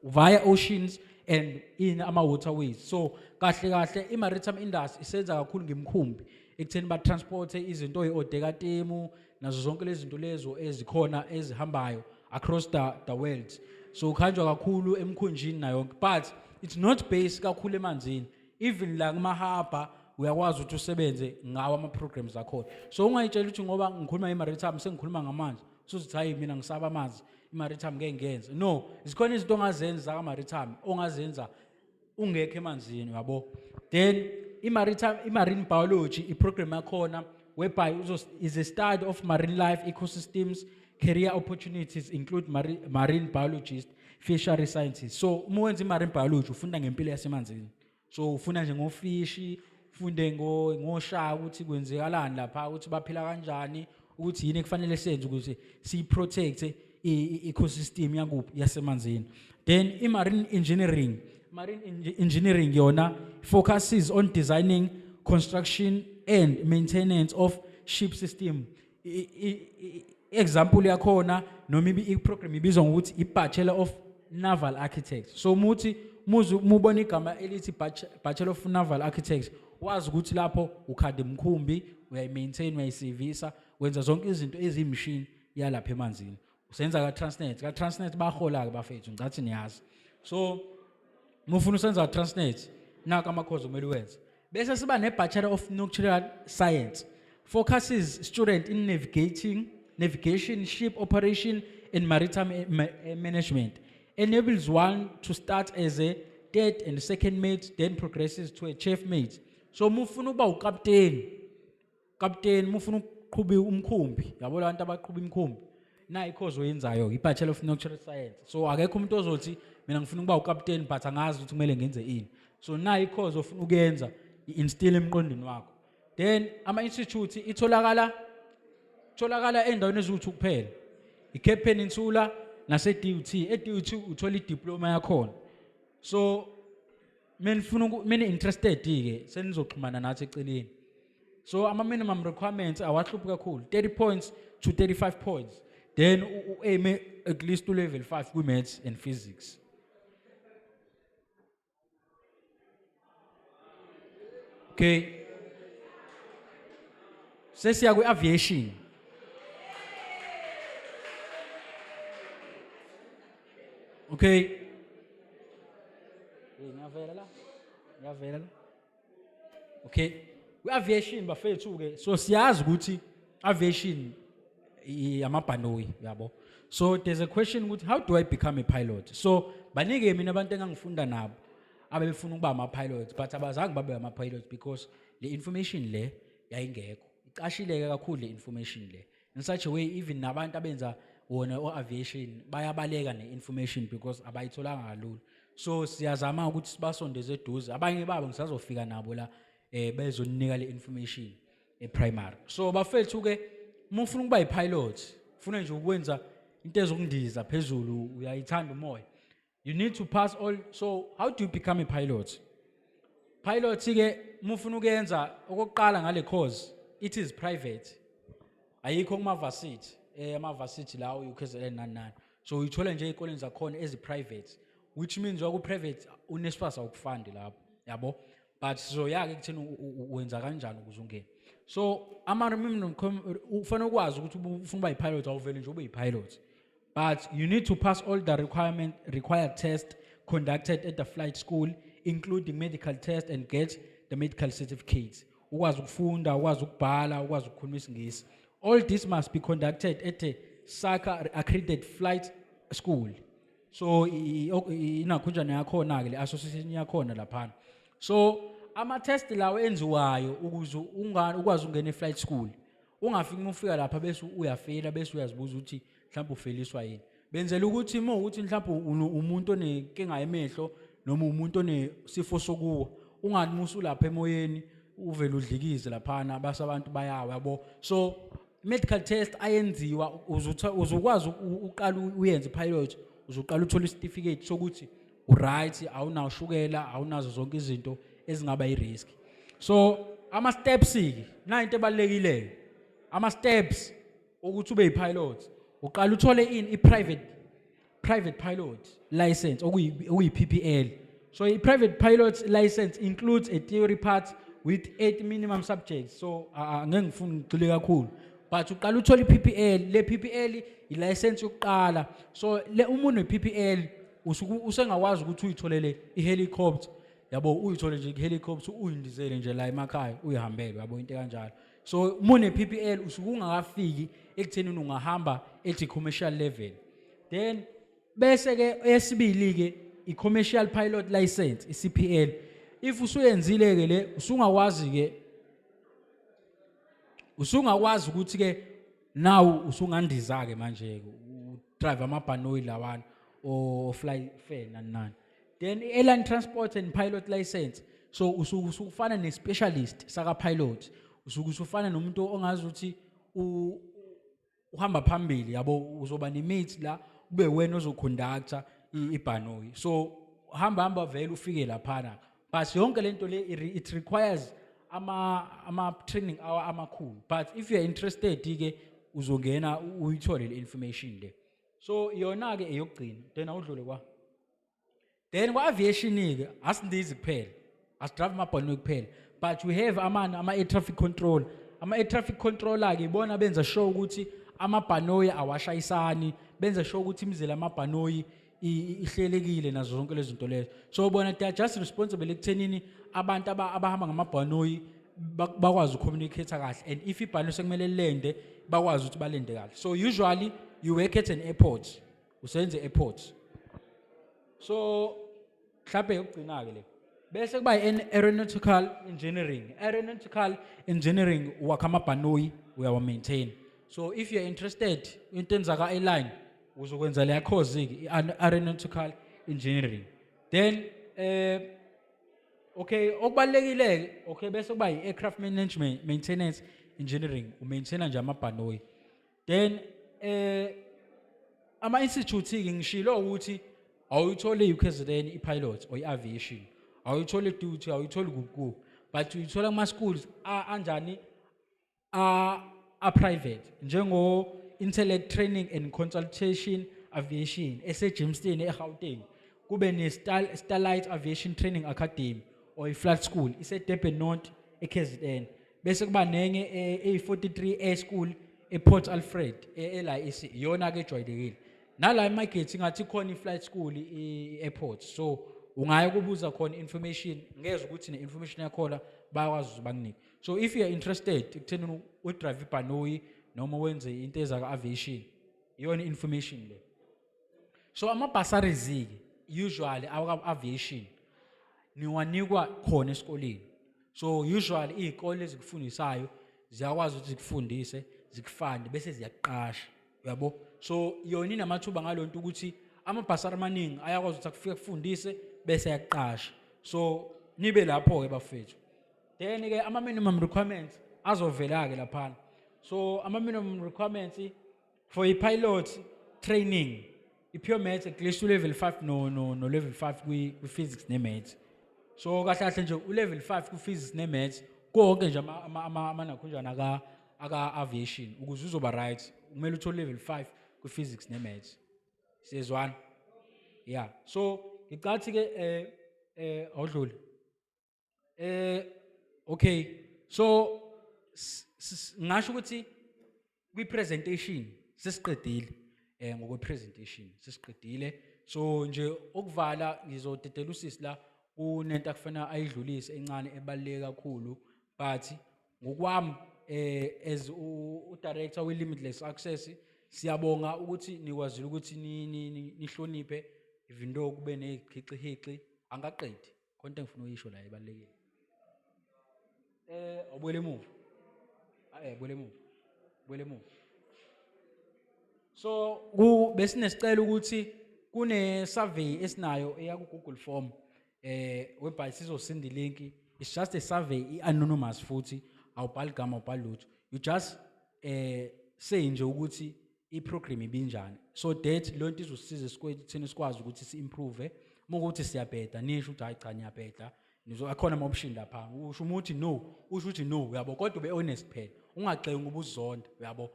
via oceans and in our waterways. So, kahle i-maritime industry isenza kakhulu ngemkhumbi ekutheni ba transport izinto odekatemu nazo zonke lezi zinto lezo ezikhona ezihambayo across the world. So, khanjwa kakhulu emkhunjini na yonke, but it's not based kakhulu emanzini. Even la kumahaba uyakwazi ukuthi usebenze ngawo ama programs akhona so ungayitshela ukuthi ngoba ngikhuluma i-maritime sengikhuluma ngamanzi usuthi hayi mina ngisaba amanzi i-maritime ngeke ngenze no isikhona izinto ongazenza ka-maritime ongazenza ungekho emanzini yabo then i-marine biology i-program yakhona whereby is a study of marine life ecosystems career opportunities include marine biologists fishery scientists so uma wenza i-marine biology ufunda ngempilo yasemanzini so ufuna nje ngofishi ufunde ngoshaka ukuthi kwenzekalani lapha ukuthi baphila kanjani ukuthi yini ekufanele senze ukuthi si protect i-ecosystem yakuphi yasemanzini then i-marine engineering yona focuses on designing construction and maintenance of ship system example yakhona noma i-program ibizwa ngokuthi i-Bachelor of Naval Architects so mubona igama elithi Bachelor of Naval Architects wazi ukuthi lapho ukhande emkhumbi uyayimaintain uyayisevisa wenza zonke izinto ezimachine yalapha emanzini usenza ka-Transnet bahola ke bafethu ngicathi niyazi so mufuna usenza ka-Transnet naka amakhozi kumele wenze bese siba ne-Bachelor of Nuclear Science focuses student in navigation ship operation and maritime management enables one to start as a third and second mate then progresses to a chief mate so mufuna uba ukapteni mufuna uqhubha umkhumbi yabo abantu abaqhubha imkhumbi na ikhozo oyenzayo i-Bachelor of Nuclear Science so akekho umuntu ozothi mina ngifuna ukuba ukapteni but angazi ukuthi kumele ngenze ini so na ikhozo ofuna ukuyenza i-instill emqondweni wakho then ama-institute itholakala endaweni eziwu-2 kuphela i-Cape Peninsula nase-DUT e-DUT uthola i-diploma yakhona so mina interested-ke senizoxhumana nathi eceleni so ama-minimum requirements awahluphi kakhulu 30 points to 35 points then u-aim at least level 5 kwi-maths and physics okay sesiya kwi-aviation okay ngiyavela la okay kwi-aviation bafethu-ke so siyazi ukuthi aviation amabhanoyi yabo so there's a question ukuthi how do I become a pilot so baningi mina abantu engangifunda nabo abebefuna ukuba ama-pilots but abazange babe ama-pilots because le information le yayingekho iqashileke kakhulu le information le in such a way even nabantu abenza wona o-aviation bayabaleka ne-information because abayitholanga kalula so siyazama ukuthi sibasondeze eduze abanye babo ngisazofika nabo la bezoninika le information e-primary so bafethu-ke uma ufuna ukuba yipilot ufuna nje ukwenza into ezokundiza phezulu uyayithanda umoya, you need to pass all. So how do you become a pilot? Pilot ke uma ufuna ukuyenza okokuqala ngale course, it is private, ayikho kuma-varsity ama-varsity lawo UKZN nani. So uyithola nje ey'koleni zakhona ezi-private, which means waku-private uNSFAS awukufandi lapho, yabo. But sizoya-ke kutheni wenza kanjani ukuze ungene. So ama-minimum ufanele ukwazi ukuthi ufuna ukuba yi-pilot awuvele nje ube yi-pilot. But you need to pass all the required tests conducted at the flight school, including medical tests, and get the medical certificates. Ukwazi ukufunda, ukwazi ukubhala, ukwazi ukukhuluma isiNgisi. All this must be conducted at a SACA accredited flight school. So inakhunjana yakhona ke le association yakhona laphana. So ama test lawo enziwayo ukuze ukwazi ungena e-flight school. Ungafiki ufika lapha bese uyafela bese uyazibuza ukuthi mhlawumbe ufeliswa yini. Benzela ukuthi uma ukuthi mhlawumbe umuntu onenkinga yemehlo noma umuntu onesifo sokuwa, ungamusu lapha emoyeni uvela udlikize laphana abasabantu bayawa yabo. So medical test ayenziwa uzokwazi uqala uyenze pilot, uzoqala uthola certificate sokuthi uright, awunawo ushukela, awunazo zonke izinto ezingaba i-risk. So ama steps ke na into ebalekile, ama steps ukuthi ube yi-pilot uqala uthole i-private pilot license okuyi-PPL. So i-private pilot license includes a theory part with 8 minimum subjects. So angeke ngifune ngicile kakhulu, but uqala uthola i-PPL. Le PPL i-license yokuqala. So le umuntu ne-PPL usengakwazi ukuthi uyitholele i-helicopter, yabo, uyithole nje i-helicopter uyindizele nje la emakhaya uyihambele, yabo, into kanjalo. So umuntu ne-PPL usuke ungakafiki ekuthenini ungahamba ethi commercial level. Then bese ke esibili ke i-commercial pilot license, i-CPL. If usuyenzile ke le usungakwazi ukuthi ke now usungandiza ke manje drive amabhanoyi lawana o fly fair nani. Then airline transport and pilot license. So usufana ne-specialist saka pilot. Usufana nomuntu ongazi ukuthi uhamba phambili, yabo, uzoba ne-mate la ube wena ozoconductor ibhanoyi. So hamba vele ufike laphana. But yonke lento le it requires ama training amakhulu. But if you are interested ke uzongena uyithole le information le. So yona ke eyokugcina then awudlule kwa. Then kwa aviation ke asindizi kuphela, asidrive amabhanoyi kuphela, but we have ama air traffic control. Ama air traffic controller ke ibona benza sure ukuthi amabhanoyi awashayisani, benza sure ukuthi imizila amabhanoyi ihlelekile nazo zonke lezi zinto lezo. So bona they are just responsible ekuthenini abantu abahamba ngamabhanoyi bakwazi ucommunicate kahle, and if ibhanoyi sekumele lende bakwazi ukuthi balende kahle. So usually you work at an airport, usenze airport. So mhlawumbe ukugcina ke le bese kuba aeronautical engineering. Aeronautical engineering wakha amabhanoyi uyawa maintain. So if you are interested into enzaka airline uzokwenza le course ke aeronautical engineering. Then okay okubalekile okay bese kuba aircraft management maintenance engineering, umaintaina nje amabhanoyi. Then ama institute ke ngishilo ukuthi awuyithole UKZN i-pilot or i-aviation, awuyithole duty, awuyithole kuku, but uyithola kuma schools anjani a private njengo Intellect Training and Consultation Aviation ese-Germiston eGauteng, kube ne-Starlight Aviation Training Academy or i-flight school ise-Durban North eKZN. Bese kuba nenye e-43 Air School ePort Alfred la iyona ke ejwayelekile. Nala emagethi ngathi khona i-flight school i-airport. So ungaya kubuza khona information, ngeze ukuthi ne-information yakhona bayakwazi banginike. So if you are interested ekutheni udrive ibhanoyi noma wenze into ezaka aviation, iyona information le. So ama-bursaries usually awa aviation niwanikwa khona esikoleni. So usually izikole ezikufundisayo ziyakwazi ukuthi zikufundise, zikufande bese ziyakuqasha, yabo. So yona inamathuba ngalonto ukuthi ama-bursary amaningi ayakwazi ukuthi akufike kufundise bese yakuqasha. So nibe lapho ke bafethu. Then ke ama minimum requirements azovela ke laphana. So ama-minimum requirements for i-pilot training, i-pure maths at least u-level 5 no level 5 kwi-physics ne-maths. So kahle kahle nje u-level 5 ku-physics ne-maths konke nje amanakhunjana aka-aviation ukuze uzoba right kumele uthole level 5 ku-physics ne-maths. Siyezwana? Yeah. So ngicathi ke awudluli. Okay. So ngasho ukuthi kwi-presentation sesiqedile ngokwe-presentation sesiqedile. So nje okuvala ngizodedela usisi la kunento akufana ayidlulise encane ebaleke kakhulu, but ngokwami as u-director we-limitless access siyabonga ukuthi nikwazile ukuthi nihloniphe even though kube nezikhicihici angaqedi konke engifuna uyisho la ebalekile. Awubuyele emuva. Buyele emuva. So besinesicelo ukuthi kune survey esinayo eya ku Google form whereby sizosinda link. It's just a survey anonymous futhi awubhali igama awubhali lutho. You just say nje ukuthi i-program ibinjani, so that lonto izosiza thina sikwazi ukuthi si-improve. Mokuthi siyabheda nisho ukuthi hayi cha ngiyabheda, akhona ama-option lapha. Usho umuthi no, usho ukuthi no, uyabo, kodwa ube honest phela, ungagxeki ngoba uzonda, uyabo.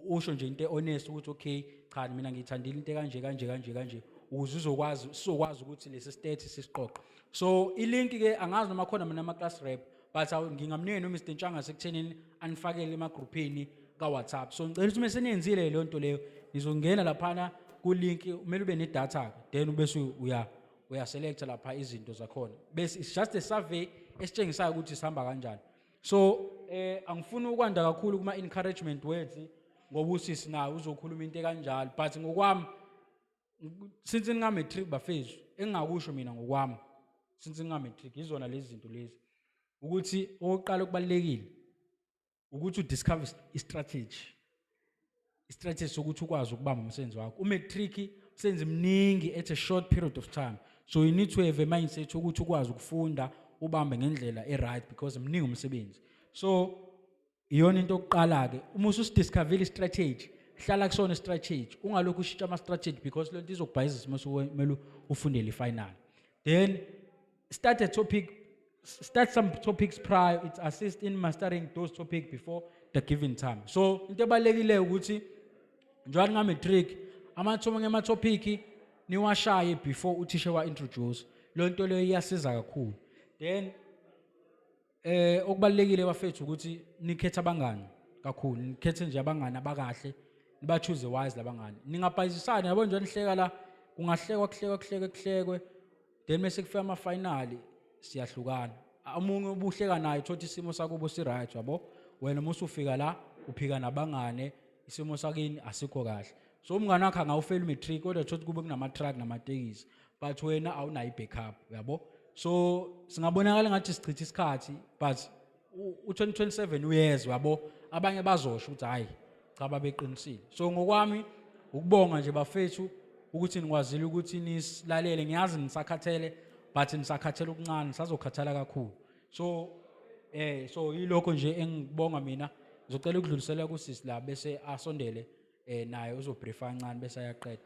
Usho nje into honest ukuthi okay cha mina ngithandile into kanje ukuze sizokwazi ukuthi lesi state sisiqoqe. So i-link ke angazi noma khona mina ama-class rep, but ngingamnika no Mr. Ntshanga sekuthenini anifakele ema-groupini ka-WhatsApp. So ngicela ukuthi uma seniyenzile leyo nto leyo nizongena laphana ku-link, kumele ube ne-data then ubese uyaselecta lapha izinto zakhona. Bese it's just a survey esitshengisayo ukuthi sihamba kanjani. So angifuni ukwanda kakhulu kuma-encouragement words ngoba usisi nayo uzokhuluma into kanjalo, but ngokwami since ngingamatric bafethu engingakusho mina ngokwami since ngingamatric izona lezi zinto lezi ukuthi oqala okubalekile ukuthi udiscover i-strategy sokuthi ukwazi ukubamba umsebenzi wakho. Umatric usenze mningi at a short period of time, so you need to have a mindset ukuthi ukwazi ukufunda ubambe ngendlela e-right because mningi umsebenzi. So iyona into okuqala ke uma ususidiscover i-strategy hlala kusona strategy, ungalokhu ushintsha ama-strategy because lento izokubhayisa isimo sokumele ufundele i-final. Then start some topics prior, it assists in mastering those topics before the given time. So into ebalekile ukuthi njalo ngamatric ama-topic niwashaye before uthisha wa introduce, lo nto leyo iyasiza kakhulu. Then okubalekile bafethu ukuthi nikhethe abangani kakhulu, nikhethe nje abangani abakahle, niba choose wise labangani. Ningabhayisisana yabo nje nihleka la kuhlekwe then mase kufika ama final siyahlukana. Amunye ubuhleka naye thothi isimo sakubo si right yabo, wena uma usufika la uphika nabangane isimo sakini asikho kahle. So umngane wakhe angawufeli matric kodwa thothi kube kunama truck namatekisi, but wena awunayo i-backup yabo. So singabonakala ngathi sichitha isikhathi, but u-2027 uyezwa yabo, abanye bazosho ukuthi hayi cha babeqinisile. So ngokwami ukubonga nje bafethu ukuthi nikwazile ukuthi nisilalele. Ngiyazi nisakhathele, but nisakhathele okuncane, nisazokhathala kakhulu. So so yilokho nje engibonga mina. Ngizocela ukudlulisela kusisi la bese asondele naye uzobriefa kancane bese ayaqeda.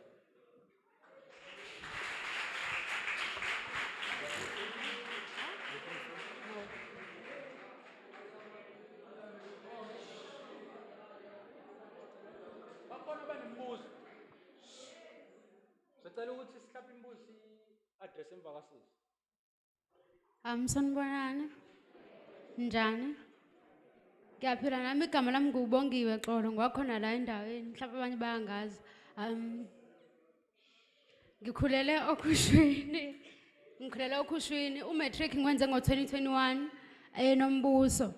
Ngicela ukuthi sihlaphe imbuzi address emva kasisi. Sanibonani. Njani? Ngiyaphila nami igama lami ngubongiwe Xolo ngwakhona la endaweni mhlawumbe abanye bayangazi. Ngikhulele okhushwini. Umatric ngwenze ngo-2021 enombuso.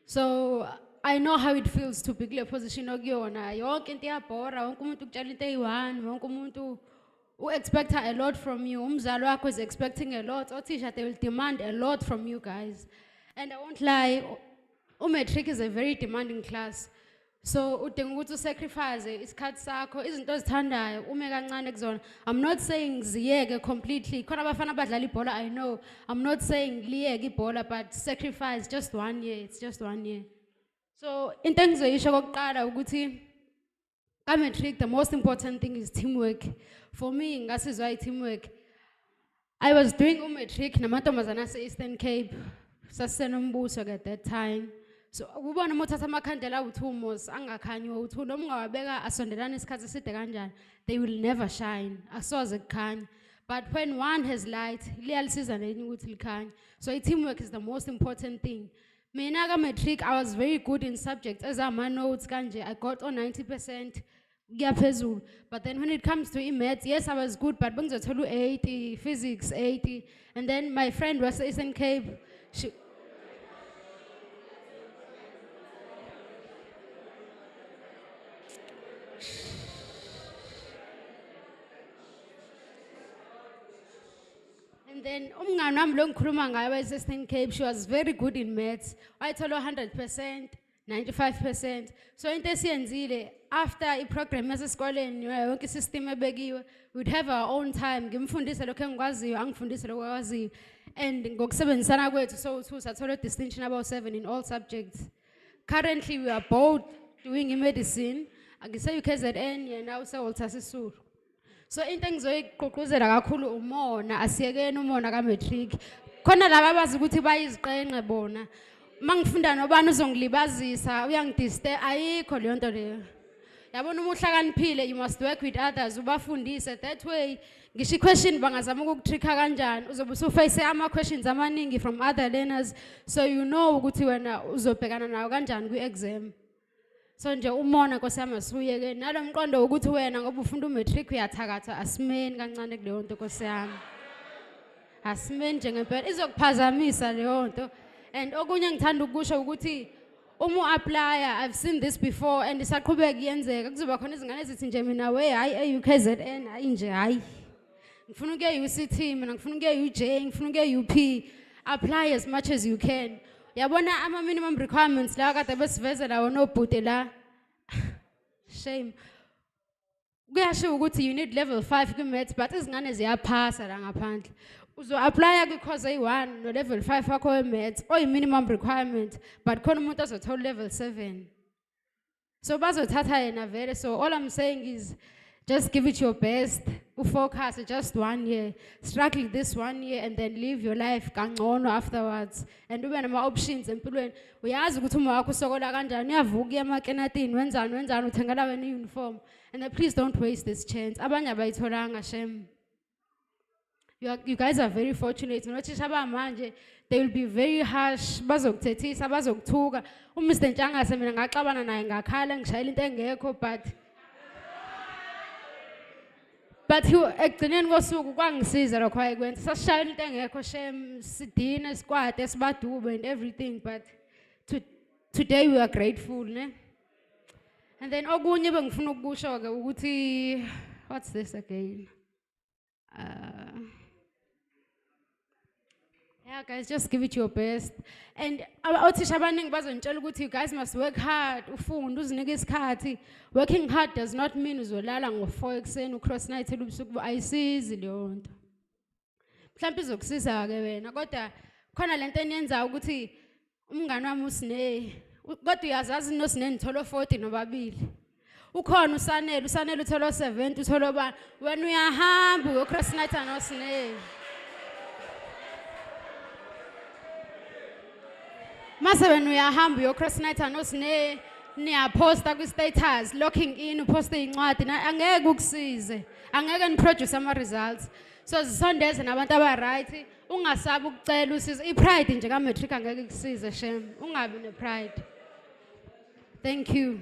So I know how it feels to be kule position okuyona. Yonke into iyabhora, wonke umuntu ukutshela into eyi-one, wonke umuntu expect a lot from you. Umzali wakho is expecting a lot. Othisha, they will demand a lot from you guys. And I won't lie, umatric is a very demanding class. So udinga ukuthi usacrifice isikhathi sakho, izinto ozithandayo ume kancane kuzona. I'm not saying ziyeke completely. Khona abafana abadlala ibhola, I know. I'm not saying liyeke ibhola, but sacrifice just 1 year. It's just 1 year. So into engizoyisho kokuqala ukuthi ka-matric the most important thing is teamwork. For me, ngasizwa teamwork. I was doing umatric namantombazana ase-Eastern Cape, sasenombuso at that time. So ubona uma uthatha amakhandlela awu-2 mos angakhanyi wo-2 noma ungawabeka asondelana isikhathi eside kanjani, they will never shine. Asoze kukhanya. But when one has light, liyalisiza nelinye ukuthi likhanye. So teamwork is the most important thing. Mina ka-matric, I was very good in subjects. As my notes kanje, I got on 90%. Kuyaphezulu. But then when it comes to maths, yes, I was good, but bengizothola 80, physics 80. And then my friend was Eastern Cape. And then umngani wami lo ngikhuluma ngayo wase-Eastern Cape, she was very good in maths. Wayithola 100%, 95%. So into esiyenzile after iprogram yasesikoleni yonke isystem ebekiwe, we'd have our own time. Ngimfundise lokho engikwaziyo, angifundise lokho akwaziyo. And ngokusebenzisana kwethu so sathola distinction about 7 in all subjects. Currently we are both doing medicine. Ngise-UKZN yena use-Walter Sisulu. So into engizoyiqhuqhuzela kakhulu umona, asiyekeni umona ka-matric. Khona laba abazi ukuthi bayiziqenqe bona. Mangifunda nobani uzongilibazisa, uyangidiste, ayikho leyo nto leyo. Yabona uma uhlakaniphile, you must work with others, ubafundise. That way, ngisho i-question bangazama ukukutricka kanjani, uzobe usuface ama-questions amaningi from other learners, so you know ukuthi wena uzobhekana nawo kanjani kwi-exam. So nje umona Nkosi yami asuyeke nalo mqondo ukuthi wena ngoba ufunda umatric uyathakatha, asimeni kancane kuleyo nto Nkosi yami. Asimeni nje ngempela izokuphazamisa leyo nto. And okunye ngithanda ukusho ukuthi uma uapply, I've seen this before and isaqhubeka iyenzeka, kuzoba khona izingane ezithi nje mina we hayi e-UKZN hayi nje hayi. Ngifuna ukuya e-UCT, mina ngifuna ukuya e-UJ, ngifuna ukuya e-UP. Apply as much as you can. Yabona ama minimum requirements la kade besivezela wona obhuti la. Shame. Kuyasho ukuthi you need level 5 kwi-maths but izingane ziyaphasa la ngaphandle. Uzo-apply kwi-course A1 no level 5 wakho we-maths oyi-minimum requirement but khona umuntu azothola level 7. So bazothatha yena vele. So all I'm saying is just give it your best. Focus just 1 year. Struggle this 1 year and then live your life kangcono afterwards. And ube nama options empilweni. Uyazi ukuthi uma wakho usokola kanjani, uyavuka uya emaklenatini wenzani uthengela wena i-uniform. And then please don't waste this chance. Abanye abayitholanga shame. You guys are very fortunate. Nothisha abamanje they will be very harsh. Bazokuthethisa, bazokuthuka. Mr. Ntshangase mina ngaxabana naye ngakhala ngishayela into engekho but ekugcineni kosuku kwangisiza lokho ayikwenza. Sasishayela into engekho shame, sidine sikwade sibadube and everything, but today we are grateful, ne? And then okunye bengifuna ukusho ke ukuthi what's this again? Yeah, guys, just give it your best. And othisha abaningi bazontshela ukuthi you guys must work hard, ufunde uzinike isikhathi. Working hard does not mean uzolala ngo-4 ekseni ucross night ebusuku, ayisizi leyo nto. Mhlawumbe izokusiza ke wena kodwa khona lento eniyenzayo ukuthi umngane wami uSine kodwa uyazazi noSine nithola 40 nobabili. Ukhona uSanele uthola 70 uthola ba wena uyahamba uyocross night noSine. Mase wena uyahamba uyocross night noSine niyaposta kwi-status locking in uposte incwadi angeke ukusize, angeke niproduce ama-results. So zisondeze nabantu aba-right, ungasabi ukucela usizo. I-pride nje ka-matric angeke ikusize shame, ungabi ne-pride. Thank you.